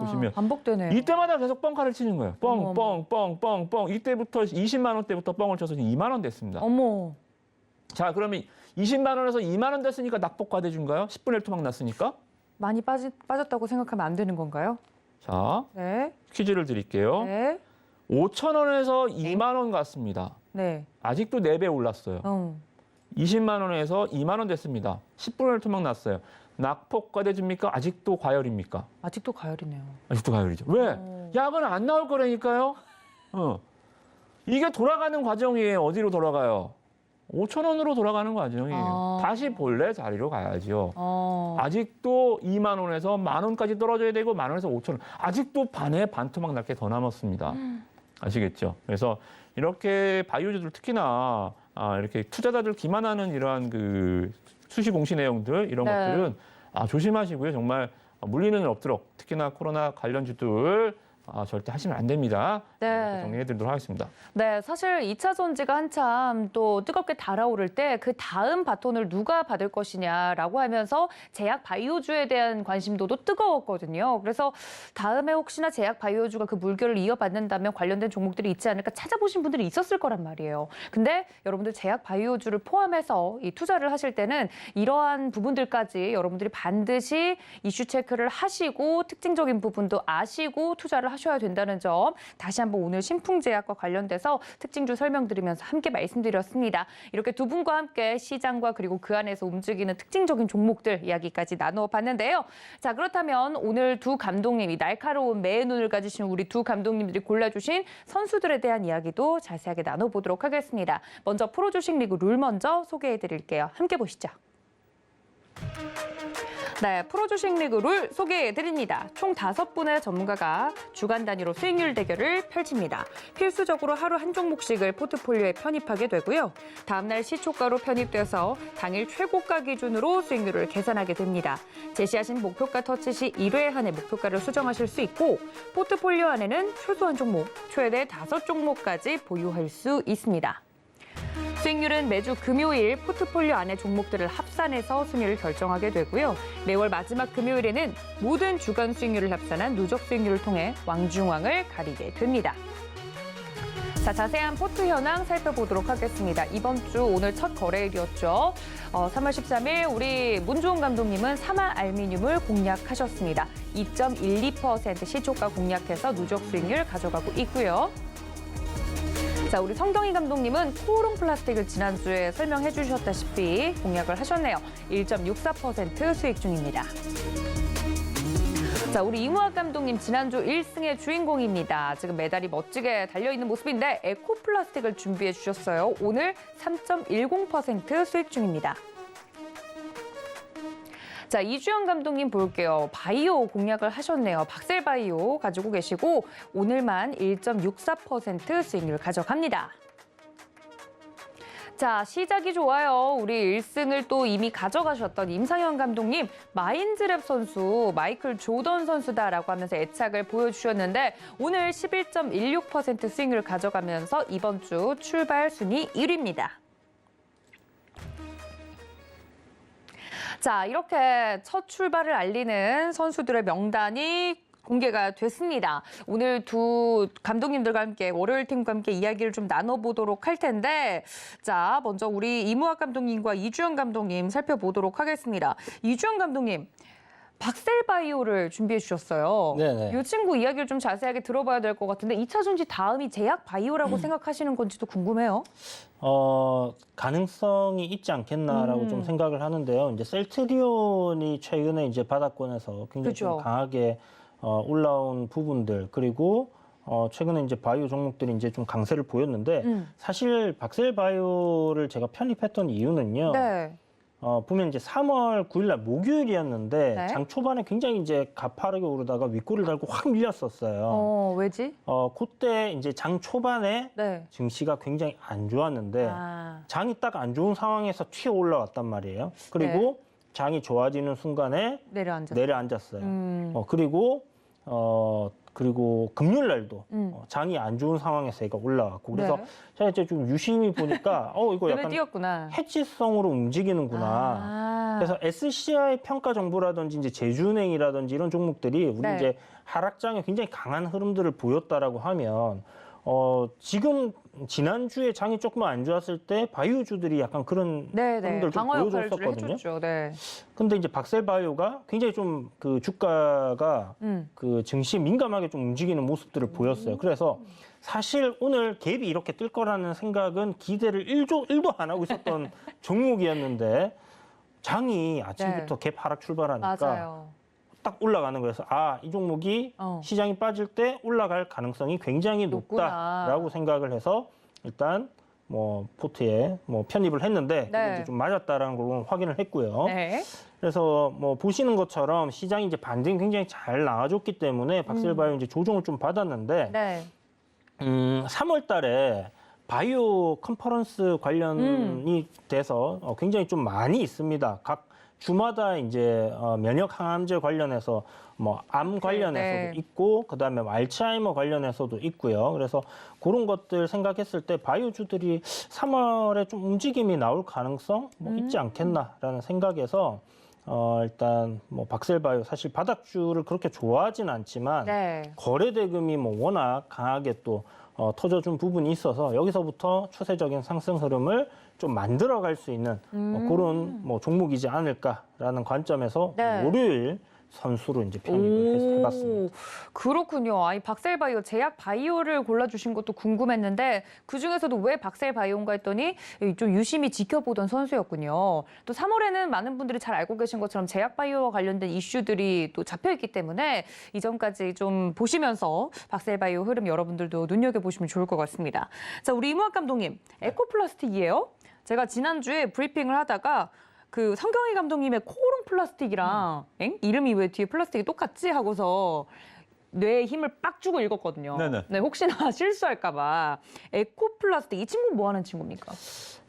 보시면 반복되네요. 이때마다 계속 뻥카를 치는 거예요. 어머. 뻥. 이때부터 20만 원대부터 뻥을 쳐서 2만 원 됐습니다. 어머. 자, 그러면 20만 원에서 2만 원 됐으니까 낙폭과대주인가요? 10분의 1 토막 났으니까? 많이 빠졌다고 생각하면 안 되는 건가요? 자, 네. 퀴즈를 드릴게요. 네. 5천 원에서 2만 원 갔습니다. 네. 아직도 4배 올랐어요. 20만 원에서 2만 원 됐습니다. 10분의 1 토막 났어요. 낙폭과대주입니까? 아직도 과열입니까? 아직도 가열이네요. 아직도 가열이죠. 왜? 약은 안 나올 거라니까요. 이게 돌아가는 과정이에요. 어디로 돌아가요? 5천 원으로 돌아가는 과정이에요. 다시 본래 자리로 가야죠. 아직도 2만 원에서 만 원까지 떨어져야 되고 만 원에서 5천 원. 아직도 반에 반토막 날게 더 남았습니다. 아시겠죠? 그래서 이렇게 바이오주들 특히나 이렇게 투자자들 기만하는 이러한 그 수시 공시 내용들 이런 네. 것들은 조심하시고요. 정말 물리는 일 없도록 특히나 코로나 관련주들 절대 하시면 안 됩니다. 네. 이렇게 정리해드리도록 하겠습니다. 네, 사실 2차 전지가 한참 또 뜨겁게 달아오를 때 그 다음 바톤을 누가 받을 것이냐라고 하면서 제약 바이오주에 대한 관심도도 뜨거웠거든요. 그래서 다음에 혹시나 제약 바이오주가 그 물결을 이어받는다면 관련된 종목들이 있지 않을까 찾아보신 분들이 있었을 거란 말이에요. 근데 여러분들 제약 바이오주를 포함해서 이 투자를 하실 때는 이러한 부분들까지 여러분들이 반드시 이슈 체크를 하시고 특징적인 부분도 아시고 투자를 하셔야 된다는 점 다시 한번 오늘 신풍제약과 관련돼서 특징주 설명드리면서 함께 말씀드렸습니다. 이렇게 두 분과 함께 시장과 그리고 그 안에서 움직이는 특징적인 종목들 이야기까지 나누어 봤는데요. 자, 그렇다면 오늘 두 감독님이 날카로운 매의 눈을 가지신 우리 두 감독님들이 골라주신 선수들에 대한 이야기도 자세하게 나눠보도록 하겠습니다. 먼저 프로주식 리그 룰 먼저 소개해드릴게요. 함께 보시죠. 네, 프로주식 리그 룰 소개해드립니다. 총 5분의 전문가가 주간 단위로 수익률 대결을 펼칩니다. 필수적으로 하루 한 종목씩을 포트폴리오에 편입하게 되고요. 다음날 시초가로 편입돼서 당일 최고가 기준으로 수익률을 계산하게 됩니다. 제시하신 목표가 터치 시 1회 한해 목표가를 수정하실 수 있고 포트폴리오 안에는 최소한 종목, 최대 5종목까지 보유할 수 있습니다. 수익률은 매주 금요일 포트폴리오 안의 종목들을 합산해서 순위를 결정하게 되고요. 매월 마지막 금요일에는 모든 주간 수익률을 합산한 누적 수익률을 통해 왕중왕을 가리게 됩니다. 자, 자세한 포트 현황 살펴보도록 하겠습니다. 이번 주 오늘 첫 거래일이었죠. 3월 13일 우리 문주홍 감독님은 삼화 알미늄을 공략하셨습니다. 2.12% 시초가 공략해서 누적 수익률 가져가고 있고요. 자, 우리 성경희 감독님은 코오롱 플라스틱을 지난주에 설명해 주셨다시피 공략을 하셨네요. 1.64% 수익 중입니다. 자, 우리 이무학 감독님 지난주 1승의 주인공입니다. 지금 메달이 멋지게 달려있는 모습인데 에코 플라스틱을 준비해 주셨어요. 오늘 3.10% 수익 중입니다. 자, 이주영 감독님 볼게요. 바이오 공략을 하셨네요. 박셀바이오 가지고 계시고 오늘만 1.64% 수익률 가져갑니다. 자, 시작이 좋아요. 우리 1승을 또 이미 가져가셨던 임상현 감독님, 마인즈랩 선수, 마이클 조던 선수다라고 하면서 애착을 보여주셨는데 오늘 11.16% 수익률 가져가면서 이번 주 출발 순위 1위입니다. 자, 이렇게 첫 출발을 알리는 선수들의 명단이 공개가 됐습니다. 오늘 두 감독님들과 함께 월요일 팀과 함께 이야기를 좀 나눠보도록 할 텐데 자, 먼저 우리 이무학 감독님과 이주영 감독님 살펴보도록 하겠습니다. 이주영 감독님, 박셀바이오를 준비해 주셨어요. 네네. 이 친구 이야기를 좀 자세하게 들어봐야 될 것 같은데 2차 전지 다음이 제약바이오라고 생각하시는 건지도 궁금해요. 가능성이 있지 않겠나라고 좀 생각을 하는데요. 이제 셀트리온이 최근에 이제 바닥권에서 굉장히 좀 그죠. 강하게 올라온 부분들 그리고 최근에 이제 바이오 종목들이 이제 좀 강세를 보였는데 사실 박셀바이오를 제가 편입했던 이유는요. 네. 보면 이제 3월 9일 날 목요일이었는데 네. 장 초반에 굉장히 이제 가파르게 오르다가 윗골을 달고 확 밀렸었어요. 왜지? 그때 이제 장 초반에 네. 증시가 굉장히 안 좋았는데 장이 딱 안 좋은 상황에서 튀어 올라왔단 말이에요. 그리고 장이 좋아지는 순간에 내려앉았어요. 그리고 금요일 날도 장이 안 좋은 상황에서 얘가 올라왔고 그래서 제가 이제 좀 유심히 보니까 이거 약간 뛰었구나. 해지성으로 움직이는구나. 그래서 SCI 평가 정보라든지 이제 제주은행이라든지 이런 종목들이 우리 이제 하락장에 굉장히 강한 흐름들을 보였다라고 하면 지금 지난주에 장이 조금 안 좋았을 때 바이오주들이 약간 그런 흐름들을 좀 방어 역할을 보여줬었거든요. 해줬죠. 네. 근데 이제 박셀바이오가 굉장히 좀 그 주가가 그 증시에 민감하게 좀 움직이는 모습들을 보였어요. 그래서 사실 오늘 갭이 이렇게 뜰 거라는 생각은 기대를 1도 안 하고 있었던 종목이었는데 장이 아침부터 갭 하락 출발하니까 맞아요. 딱 올라가는 거여서 이 종목이 시장이 빠질 때 올라갈 가능성이 굉장히 높다라고 생각을 해서 일단 뭐 포트에 뭐 편입을 했는데 그게 이제 좀 맞았다라는 걸 확인을 했고요. 그래서 뭐 보시는 것처럼 시장이 이제 반등이 굉장히 잘 나와줬기 때문에 박셀바이오 이제 조정을 좀 받았는데 3월 달에 바이오 컨퍼런스 관련이 돼서 굉장히 좀 많이 있습니다. 각 주마다 이제 면역 항암제 관련해서 뭐 암 관련해서도 있고 그다음에 알츠하이머 관련해서도 있고요. 그래서 그런 것들 생각했을 때 바이오주들이 3월에 좀 움직임이 나올 가능성 뭐 있지 않겠나라는 생각에서 일단 뭐 박셀바이오 사실 바닥주를 그렇게 좋아하진 않지만 거래 대금이 뭐 워낙 강하게 또 터져준 부분이 있어서 여기서부터 추세적인 상승 흐름을 좀 만들어갈 수 있는 그런 뭐 종목이지 않을까라는 관점에서 월요일 선수로 이제 편입을 해봤습니다. 그렇군요. 아니, 박셀바이오, 제약바이오를 골라주신 것도 궁금했는데 그중에서도 왜 박셀바이오인가 했더니 좀 유심히 지켜보던 선수였군요. 또 3월에는 많은 분들이 잘 알고 계신 것처럼 제약바이오와 관련된 이슈들이 또 잡혀있기 때문에 이전까지 좀 보시면서 박셀바이오 흐름 여러분들도 눈여겨보시면 좋을 것 같습니다. 자, 우리 이무학 감독님, 에코플라스틱이에요? 제가 지난주에 브리핑을 하다가 그 성경희 감독님의 코오롱 플라스틱이랑 이름이 왜 뒤에 플라스틱이 똑같지 하고서 뇌에 힘을 빡 주고 읽었거든요. 네네. 네, 혹시나 실수할까 봐. 에코플라스틱, 이 친구는 뭐 하는 친구입니까?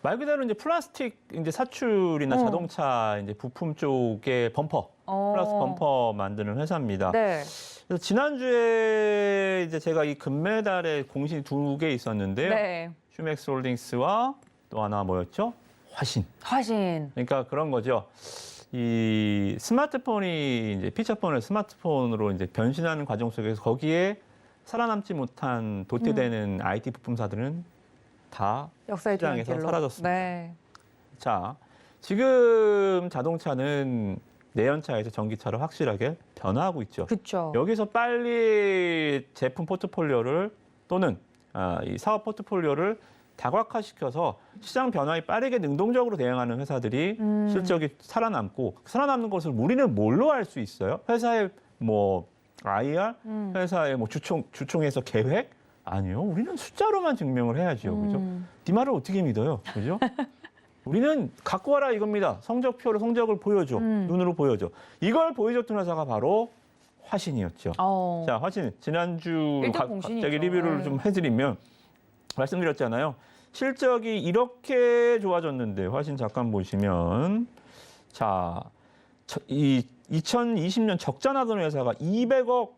말 그대로 이제 플라스틱 이제 사출이나 자동차 이제 부품 쪽의 범퍼, 플라스틱 범퍼 만드는 회사입니다. 네. 그래서 지난주에 이제 제가 이 금메달에 공신이 2개 있었는데요. 네. 슈맥스 홀딩스와 또 하나 뭐였죠? 화신. 화신. 그러니까 그런 거죠. 이 스마트폰이 이제 피처폰을 스마트폰으로 이제 변신하는 과정 속에서 거기에 살아남지 못한 도태되는 IT 부품사들은 다 역사의 시장에서 뒤안길로. 사라졌습니다. 네. 자, 지금 자동차는 내연차에서 전기차로 확실하게 변화하고 있죠. 그렇죠. 여기서 빨리 제품 포트폴리오를 또는 이 사업 포트폴리오를 다각화시켜서 시장 변화에 빠르게 능동적으로 대응하는 회사들이 실적이 살아남고 살아남는 것을 우리는 뭘로 알 수 있어요? 회사의 뭐 IR, 회사의 뭐 주총에서 계획? 아니요. 우리는 숫자로만 증명을 해야죠. 그죠? 네 말을 어떻게 믿어요? 그죠? 우리는 갖고 와라 이겁니다. 성적표로 성적을 보여줘. 눈으로 보여줘. 이걸 보여줬던 회사가 바로 화신이었죠. 자, 화신. 지난주 일등 공신이죠. 갑자기 리뷰를 네. 좀 해드리면 말씀드렸잖아요. 실적이 이렇게 좋아졌는데 화신 잠깐 보시면 자, 이 2020년 적자 나던 회사가 200억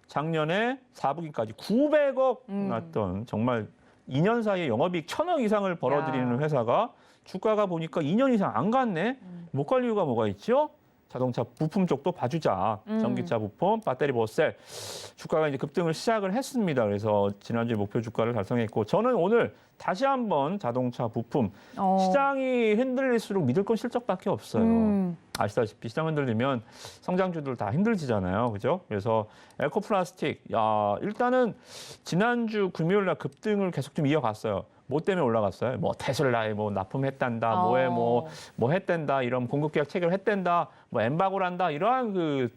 작년에 4분기까지 900억 났던 정말 2년 사이에 영업이익 1,000억 이상을 벌어들이는 회사가 주가가 보니까 2년 이상 안 갔네. 못 갈 이유가 뭐가 있죠? 자동차 부품 쪽도 봐주자. 전기차 부품, 배터리 보셀. 주가가 이제 급등을 시작을 했습니다. 그래서 지난주에 목표 주가를 달성했고 저는 오늘 다시 한번 자동차 부품 시장이 흔들릴수록 믿을 건 실적밖에 없어요. 아시다시피 시장 흔들리면 성장주들 다 힘들지잖아요. 그죠? 그래서 에코플라스틱, 야, 일단은 지난주 금요일 날 급등을 계속 좀 이어갔어요. 뭐 때문에 올라갔어요? 뭐 테슬라에 뭐 납품했단다, 뭐에 뭐 했단다, 이런 공급 계약 체결했단다, 뭐 엠바고란다 이러한 그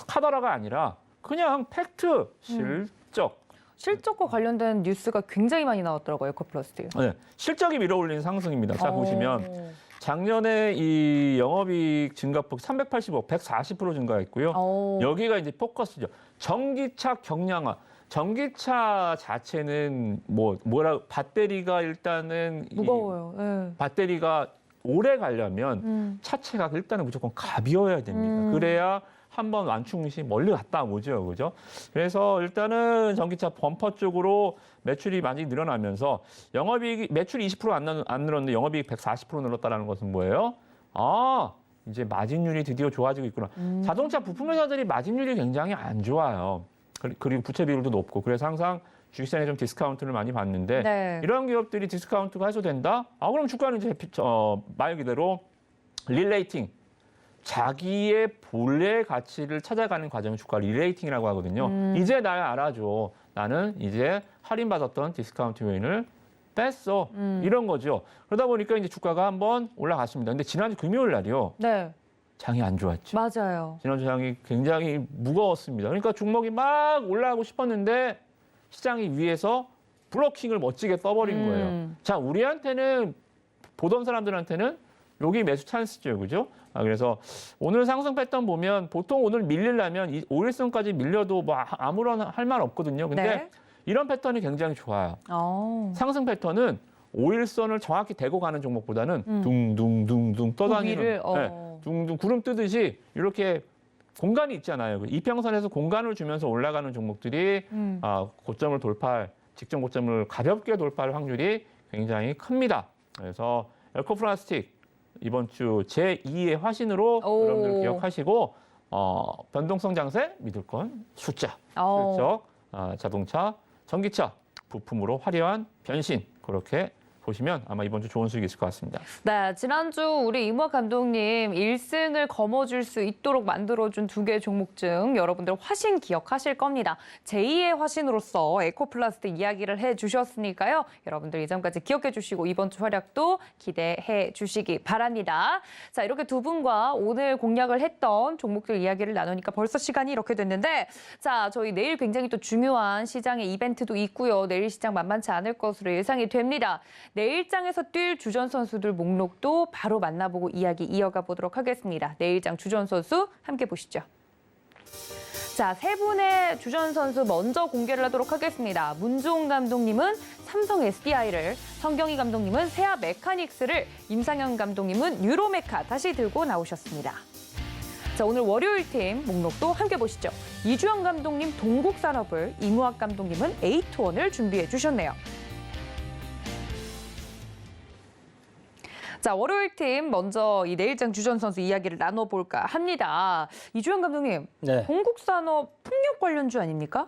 카더라가 아니라 그냥 팩트, 실적. 실적과 관련된 뉴스가 굉장히 많이 나왔더라고요, 에코플라스틱. 네, 실적이 밀어올린 상승입니다. 자 보시면 작년에 이 영업이익 증가폭 380억, 140% 증가했고요. 여기가 이제 포커스죠. 전기차 경량화. 전기차 자체는 배터리가 일단은 무거워요. 네. 배터리가 오래 가려면 차체가 일단은 무조건 가벼워야 됩니다. 그래야 한번 완충 시 멀리 갔다 오죠, 그죠? 그래서 일단은 전기차 범퍼 쪽으로 매출이 많이 늘어나면서 영업이익 매출이 20% 안 늘었는데 영업이익 140% 늘었다라는 것은 뭐예요? 아, 이제 마진율이 드디어 좋아지고 있구나. 자동차 부품 회사들이 마진율이 굉장히 안 좋아요. 그리고 부채 비율도 높고 그래서 항상 주식시장에 좀 디스카운트를 많이 받는데 네. 이런 기업들이 디스카운트가 해소된다? 아 그럼 주가는 이제 말 그대로 릴레이팅 자기의 본래 가치를 찾아가는 과정을 주가 릴레이팅이라고 하거든요. 이제 날 알아줘. 나는 이제 할인받았던 디스카운트 요인을 뺐어. 이런 거죠. 그러다 보니까 이제 주가가 한번 올라갔습니다. 근데 지난주 금요일 날이요. 네. 장이 안 좋았죠. 맞아요. 지난주 장이 굉장히 무거웠습니다. 그러니까 종목이 막 올라가고 싶었는데 시장이 위에서 블로킹을 멋지게 떠버린 거예요. 자, 우리한테는 보던 사람들한테는 여기 매수 찬스죠, 그죠? 그래서 오늘 상승 패턴 보면 보통 오늘 밀리려면 이 5일선까지 밀려도 뭐 아무런 할 말 없거든요. 근데 네. 이런 패턴이 굉장히 좋아요. 상승 패턴은 5일선을 정확히 대고 가는 종목보다는 둥둥둥둥 떠다니는 위를, 둥둥 구름 뜨듯이 이렇게 공간이 있잖아요. 이평선에서 공간을 주면서 올라가는 종목들이 고점을 돌파할 직전 고점을 가볍게 돌파할 확률이 굉장히 큽니다. 그래서 에코플라스틱 이번 주 제2의 화신으로 여러분들 기억하시고 변동성 장세 믿을 건 숫자, 실적, 자동차, 전기차 부품으로 화려한 변신 그렇게 보시면 아마 이번 주 좋은 수익이 있을 것 같습니다. 네, 지난주 우리 이무학 감독님 1승을 거머쥘 수 있도록 만들어준 두 개의 종목 중 여러분들 화신 기억하실 겁니다. 제2의 화신으로서 에코플라스트 이야기를 해주셨으니까요. 여러분들 이 점까지 기억해 주시고 이번 주 활약도 기대해 주시기 바랍니다. 자, 이렇게 두 분과 오늘 공략을 했던 종목들 이야기를 나누니까 벌써 시간이 이렇게 됐는데 자, 저희 내일 굉장히 또 중요한 시장의 이벤트도 있고요. 내일 시장 만만치 않을 것으로 예상이 됩니다. 내일장에서 뛸 주전 선수들 목록도 바로 만나보고 이야기 이어가 보도록 하겠습니다. 내일장 주전 선수 함께 보시죠. 자, 세 분의 주전 선수 먼저 공개를 하도록 하겠습니다. 문종훈 감독님은 삼성 SDI를, 성경희 감독님은 세아 메카닉스를, 임상현 감독님은 유로메카 다시 들고 나오셨습니다. 자, 오늘 월요일 팀 목록도 함께 보시죠. 이주영 감독님 동국산업을, 이무학 감독님은 에이트원을 준비해 주셨네요. 자, 월요일 팀 먼저 이 내일장 주전 선수 이야기를 나눠볼까 합니다. 이주영 감독님, 네. 동국산업 풍력 관련주 아닙니까?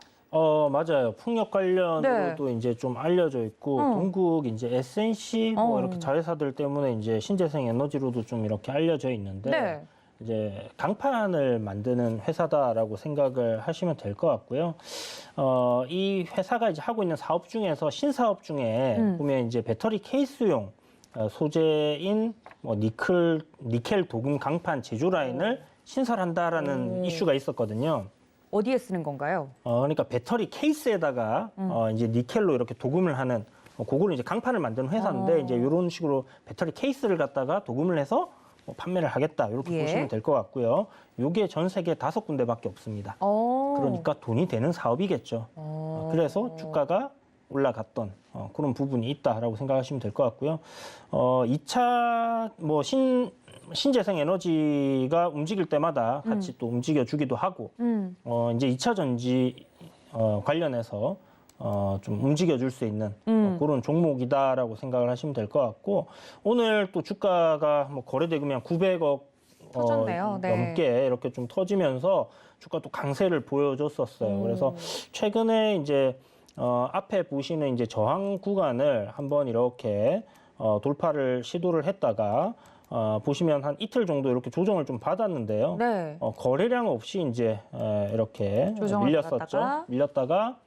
맞아요. 풍력 관련으로도 이제 좀 알려져 있고, 동국 이제 SNC 뭐 이렇게 자회사들 때문에 이제 신재생 에너지로도 좀 이렇게 알려져 있는데, 네. 이제 강판을 만드는 회사다라고 생각을 하시면 될 것 같고요. 이 회사가 이제 하고 있는 사업 중에서 신사업 중에 보면 이제 배터리 케이스용 소재인 뭐 니켈 도금 강판 제조 라인을 신설한다라는 이슈가 있었거든요. 어디에 쓰는 건가요? 그러니까 배터리 케이스에다가 이제 니켈로 이렇게 도금을 하는 그거를 이제 강판을 만드는 회사인데 이제 이런 식으로 배터리 케이스를 갖다가 도금을 해서 판매를 하겠다 이렇게 예. 보시면 될 것 같고요. 이게 전 세계 5군데밖에 없습니다. 그러니까 돈이 되는 사업이겠죠. 그래서 주가가 올라갔던 그런 부분이 있다라고 생각하시면 될 것 같고요. 2차 뭐 신재생 에너지가 움직일 때마다 같이 또 움직여주기도 하고 이제 2차 전지 관련해서 좀 움직여줄 수 있는 그런 종목이다라고 생각을 하시면 될 것 같고 오늘 또 주가가 뭐 거래대금이 한 900억 터졌네요. 네. 넘게 이렇게 좀 터지면서 주가 또 강세를 보여줬었어요. 그래서 최근에 이제 앞에 보시는 이제 저항 구간을 한번 이렇게 돌파를 시도를 했다가 보시면 한 이틀 정도 이렇게 조정을 좀 받았는데요. 네. 거래량 없이 이제 이렇게 조정을 밀렸었죠. 받았다가. 밀렸다가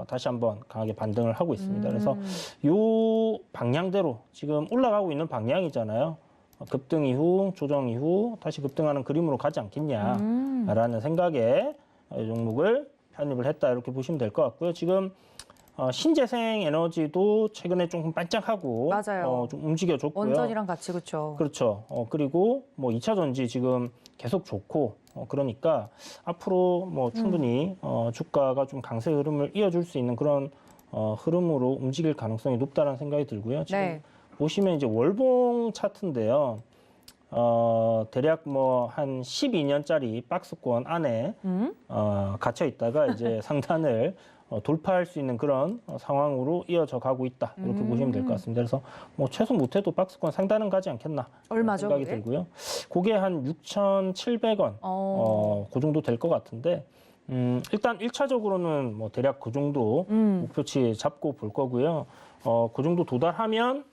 다시 한번 강하게 반등을 하고 있습니다. 그래서 요 방향대로 지금 올라가고 있는 방향이잖아요. 급등 이후, 조정 이후 다시 급등하는 그림으로 가지 않겠냐라는 생각에 이 종목을 편입을 했다 이렇게 보시면 될 것 같고요. 지금 신재생 에너지도 최근에 조금 반짝하고 맞아요. 좀 움직여줬고요. 원전이랑 같이 그렇죠. 그렇죠. 그리고 뭐 2차 전지 지금 계속 좋고 그러니까 앞으로 뭐 충분히 주가가 좀 강세 흐름을 이어줄 수 있는 그런 흐름으로 움직일 가능성이 높다라는 생각이 들고요. 지금 네. 보시면 이제 월봉 차트인데요. 대략 뭐 한 12년짜리 박스권 안에 갇혀 있다가 이제 상단을 돌파할 수 있는 그런 상황으로 이어져 가고 있다 이렇게 보시면 될 것 같습니다. 그래서 뭐 최소 못해도 박스권 상단은 가지 않겠나 얼마죠, 생각이 그게? 들고요. 그게 한 6,700원 그 정도 될 것 같은데 일단 1차적으로는 뭐 대략 그 정도 목표치 잡고 볼 거고요. 그 정도 도달하면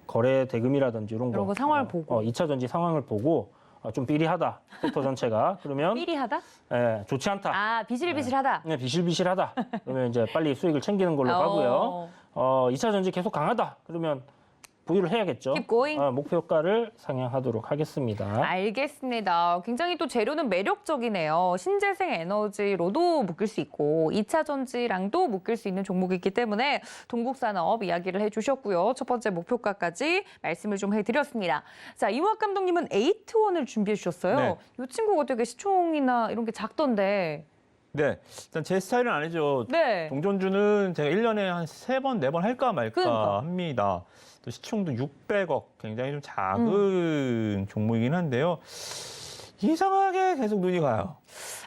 거래 대금이라든지 이런 거 상황을 보고. 2차 전지 상황을 보고 좀 삐리하다 섹터 전체가 그러면 삐리하다? 예, 좋지 않다. 아, 비실비실하다. 네, 비실비실하다. 그러면 이제 빨리 수익을 챙기는 걸로 가고요. 2차 전지 계속 강하다. 그러면 보유를 해야겠죠. Keep going. 목표 효과를 상향하도록 하겠습니다. 알겠습니다. 굉장히 또 재료는 매력적이네요. 신재생 에너지로도 묶일 수 있고 2차 전지랑도 묶일 수 있는 종목이기 때문에 동국산업 이야기를 해주셨고요. 첫 번째 목표가까지 말씀을 좀 해드렸습니다. 자, 이무학 감독님은 에이트원을 준비해 주셨어요. 네. 이 친구가 되게 시총이나 이런 게 작던데. 네, 일단 제 스타일은 아니죠. 네. 동전주는 제가 1년에 한 3번, 4번 할까 말까 그러니까. 합니다. 또 시총도 600억, 굉장히 좀 작은 종목이긴 한데요. 이상하게 계속 눈이 가요.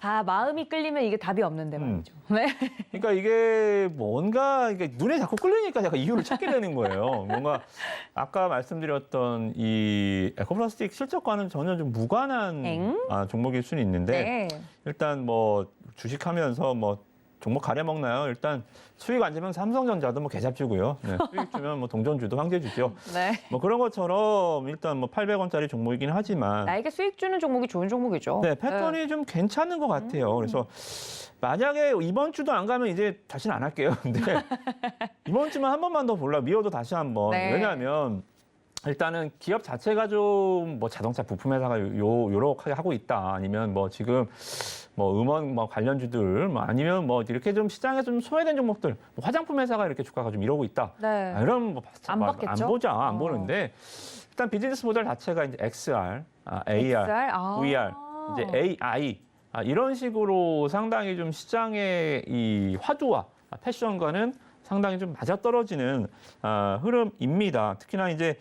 아, 마음이 끌리면 이게 답이 없는데 말이죠. 네. 그러니까 이게 뭔가 이게 눈에 자꾸 끌리니까 약간 이유를 찾게 되는 거예요. 뭔가 아까 말씀드렸던 이 에코플라스틱 실적과는 전혀 좀 무관한 종목일 수는 있는데 네. 일단 뭐 주식하면서 뭐 종목 가려먹나요? 일단 수익 안 주면 삼성전자도 뭐 개잡주고요. 네, 수익 주면 뭐 동전주도 황제주죠. 네. 뭐 그런 것처럼 일단 뭐 800원짜리 종목이긴 하지만 나에게 수익 주는 종목이 좋은 종목이죠. 네, 패턴이 좀 괜찮은 것 같아요. 그래서 만약에 이번 주도 안 가면 이제 다시는 안 할게요. 근데 이번 주만 한 번만 더 볼라. 미워도 다시 한번. 네. 왜냐하면 일단은 기업 자체가 좀 뭐 자동차 부품 회사가 요렇게 하고 있다. 아니면 뭐 지금 뭐 음원 뭐 관련주들 뭐 아니면 뭐 이렇게 좀 시장에 좀 소외된 종목들 뭐 화장품 회사가 이렇게 주가가 좀 이러고 있다. 네. 이런 뭐 안 받겠죠? 안 보자. 안 보는데 일단 비즈니스 모델 자체가 이제 XR, AR, XR? 아. VR, 이제 AI 이런 식으로 상당히 좀 시장의 이 화두와 패션과는 상당히 좀 맞아떨어지는 흐름입니다. 특히나 이제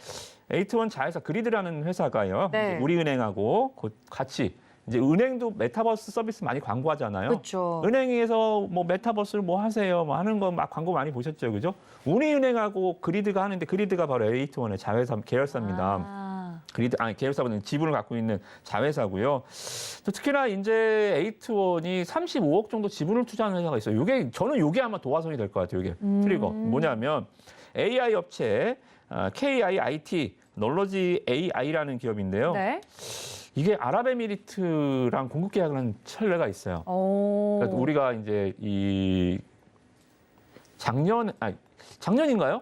에이트원 자회사 그리드라는 회사가요. 네. 이제 우리은행하고 같이 이제 은행도 메타버스 서비스 많이 광고하잖아요. 그렇죠. 은행에서 뭐 메타버스를 뭐 하세요, 뭐 하는 거 막 광고 많이 보셨죠, 그죠? 우리은행하고 그리드가 하는데 그리드가 바로 에이트원의 자회사 계열사입니다. 계열사보다는 지분을 갖고 있는 자회사고요. 또 특히나 이제 에이트원이 35억 정도 지분을 투자하는 회사가 있어요. 저는 요게 아마 도화선이 될 것 같아요. 이게 트리거 뭐냐면 AI 업체 KIIT 널러지 AI라는 기업인데요. 네. 이게 아랍에미리트랑 공급 계약을 한 철례가 있어요. 그러니까 우리가 이제 이 작년인가요?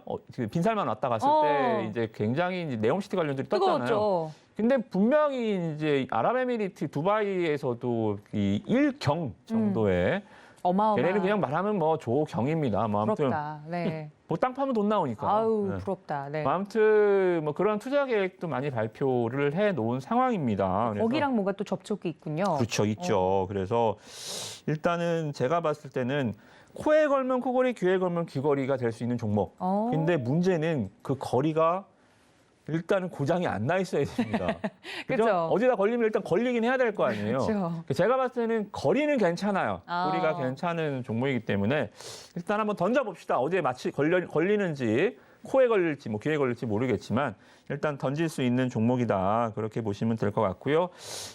빈살만 왔다 갔을 때 이제 굉장히 이제 네옴시티 관련들이 떴잖아요. 뜨거웠죠. 근데 분명히 이제 아랍에미리트 두바이에서도 이 1경 정도의 어마어마. 걔네는 그냥 말하면 뭐 조경입니다. 뭐 아무튼 부럽다. 네. 뭐 땅 파면 돈 나오니까. 아우 네. 부럽다. 네. 뭐 아무튼 뭐 그런 투자 계획도 많이 발표를 해 놓은 상황입니다. 그래서 거기랑 뭔가 또 접촉이 있군요. 그렇죠, 있죠. 그래서 일단은 제가 봤을 때는 코에 걸면 코걸이, 귀에 걸면 귀걸이가 될 수 있는 종목. 근데 문제는 그 거리가 일단은 고장이 안 나 있어야 됩니다. 그죠? 그죠. 어디다 걸리면 일단 걸리긴 해야 될 거 아니에요. 그렇죠. 제가 봤을 때는 거리는 괜찮아요. 아. 거리가 괜찮은 종목이기 때문에 일단 한번 던져봅시다. 어디에 마치 걸리는지, 코에 걸릴지, 뭐 귀에 걸릴지 모르겠지만 일단 던질 수 있는 종목이다. 그렇게 보시면 될 것 같고요.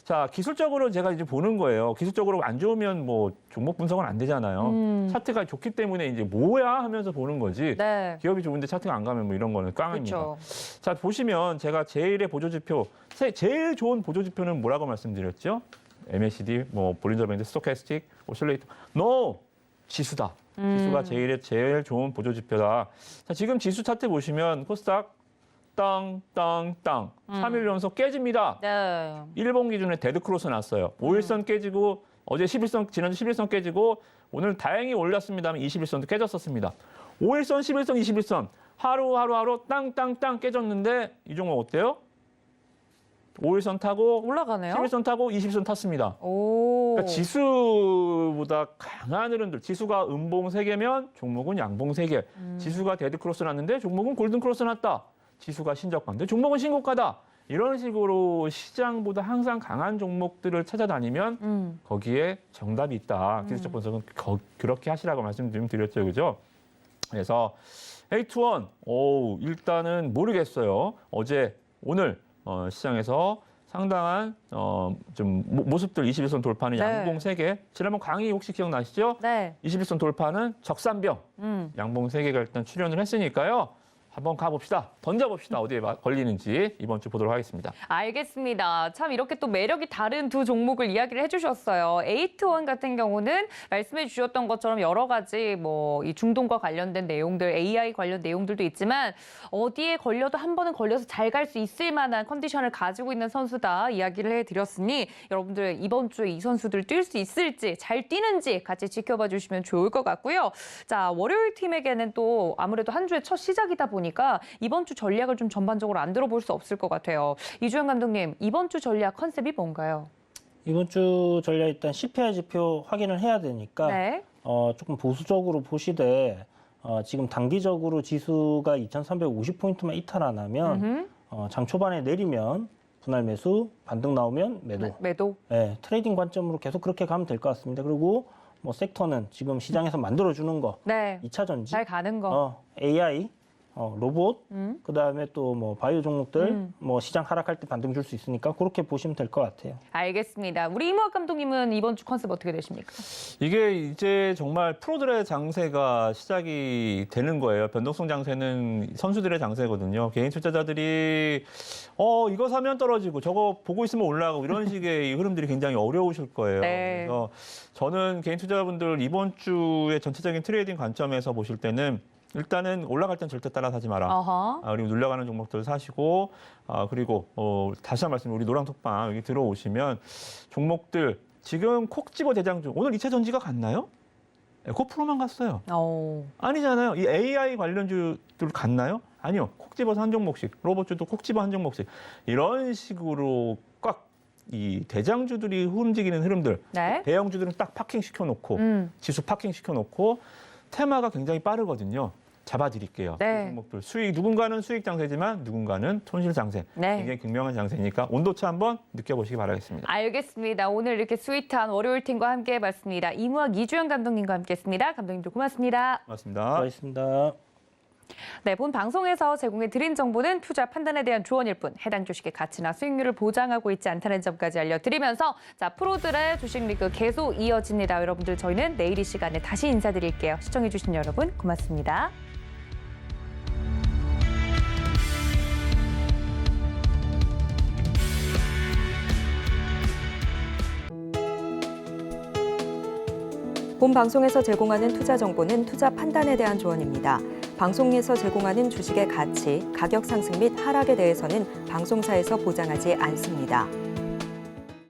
자, 기술적으로 제가 이제 보는 거예요. 기술적으로 안 좋으면 뭐 종목 분석은 안 되잖아요. 차트가 좋기 때문에 이제 뭐야 하면서 보는 거지. 네. 기업이 좋은데 차트가 안 가면 뭐 이런 거는 깡입니다. 그렇죠. 자, 보시면 제가 제일의 보조지표, 제일 좋은 보조지표는 뭐라고 말씀드렸죠? MACD, 뭐 볼린저 밴드, 스토캐스틱, 오실레이터. No! 지수다. 지수가 제일 좋은 보조지표다. 자, 지금 지수 차트 보시면 코스닥 땅 3일 연속 깨집니다. 네. 일본 기준에 데드크로스 났어요. 5일선 깨지고 어제 11선, 지난주 11선 깨지고 오늘 다행히 올랐습니다만 21선도 깨졌었습니다. 5일선, 11선, 21선 하루 땅 깨졌는데 이 종목 어때요? 5일선 타고 올라가네요. 11선 타고 20선 탔습니다. 오. 그러니까 지수보다 강한 흐름들, 지수가 음봉 3개면 종목은 양봉 3개. 지수가 데드크로스 났는데 종목은 골든크로스 났다. 지수가 신저가인데 종목은 신고가다. 이런 식으로 시장보다 항상 강한 종목들을 찾아다니면 거기에 정답이 있다. 기술적 분석은 그렇게 하시라고 말씀 좀 드렸죠. 그죠? 그래서 에이트원, 일단은 모르겠어요. 어제, 오늘 시장에서 상당한 좀 모습들 21선 돌파는 네. 양봉 3개. 지난번 강의 혹시 기억나시죠? 네. 21선 돌파는 적산병. 양봉 3개가 일단 출현을 했으니까요. 한번 가봅시다. 던져봅시다. 어디에 걸리는지 이번 주 보도록 하겠습니다. 알겠습니다. 참 이렇게 또 매력이 다른 두 종목을 이야기를 해주셨어요. 에이트원 같은 경우는 말씀해 주셨던 것처럼 여러 가지 뭐 이 중동과 관련된 내용들, AI 관련 내용들도 있지만 어디에 걸려도 한 번은 걸려서 잘 갈 수 있을 만한 컨디션을 가지고 있는 선수다 이야기를 해드렸으니 여러분들 이번 주에 이 선수들 뛸 수 있을지 잘 뛰는지 같이 지켜봐 주시면 좋을 것 같고요. 자, 월요일 팀에게는 또 아무래도 한 주의 첫 시작이다 보니까 이번 주 전략을 좀 전반적으로 안 들어볼 수 없을 것 같아요. 이주영 감독님, 이번 주 전략 컨셉이 뭔가요? 이번 주 전략 일단 CPI 지표 확인을 해야 되니까 네. 조금 보수적으로 보시되 지금 단기적으로 지수가 2,350포인트만 이탈 안 하면 장 초반에 내리면 분할 매수, 반등 나오면 매도. 매도. 네, 트레이딩 관점으로 계속 그렇게 가면 될 것 같습니다. 그리고 뭐 섹터는 지금 시장에서 만들어주는 거, 네. 2차 전지, 잘 가는 거. AI, 로봇, 그다음에 또 뭐 바이오 종목들 뭐 시장 하락할 때 반등 줄 수 있으니까 그렇게 보시면 될 것 같아요. 알겠습니다. 우리 이무학 감독님은 이번 주 컨셉 어떻게 되십니까? 이게 이제 정말 프로들의 장세가 시작이 되는 거예요. 변동성 장세는 선수들의 장세거든요. 개인 투자자들이 이거 사면 떨어지고 저거 보고 있으면 올라가고 이런 식의 이 흐름들이 굉장히 어려우실 거예요. 네. 그래서 저는 개인 투자자분들 이번 주의 전체적인 트레이딩 관점에서 보실 때는 일단은 올라갈 땐 절대 따라 사지 마라. 어허. 그리고 눌려가는 종목들 사시고 그리고 다시 한 말씀 우리 노랑톡방 여기 들어오시면 종목들 지금 콕 집어 대장주 오늘 2차 전지가 갔나요? 에코프로만 갔어요. 아니잖아요. 이 AI 관련주들 갔나요? 아니요. 콕 집어서 한 종목씩. 로봇주도 콕 집어 한 종목씩. 이런 식으로 꽉 이 대장주들이 움직이는 흐름들. 네. 대형주들은 딱 파킹 시켜놓고 지수 파킹 시켜놓고 테마가 굉장히 빠르거든요. 잡아드릴게요. 네. 그 종목들 수익 누군가는 수익 장세지만 누군가는 손실 장세. 네. 굉장히 극명한 장세니까 온도차 한번 느껴보시기 바라겠습니다. 알겠습니다. 오늘 이렇게 스윗한 월요일 팀과 함께 해봤습니다. 이무학 이주영 감독님과 함께했습니다. 감독님도 고맙습니다. 고맙습니다. 수고하셨습니다. 네, 본 방송에서 제공해드린 정보는 투자 판단에 대한 조언일 뿐 해당 주식의 가치나 수익률을 보장하고 있지 않다는 점까지 알려드리면서 자 프로들의 주식 리그 계속 이어집니다. 여러분들 저희는 내일 이 시간에 다시 인사드릴게요. 시청해주신 여러분 고맙습니다. 본 방송에서 제공하는 투자 정보는 투자 판단에 대한 조언입니다. 방송에서 제공하는 주식의 가치, 가격 상승 및 하락에 대해서는 방송사에서 보장하지 않습니다.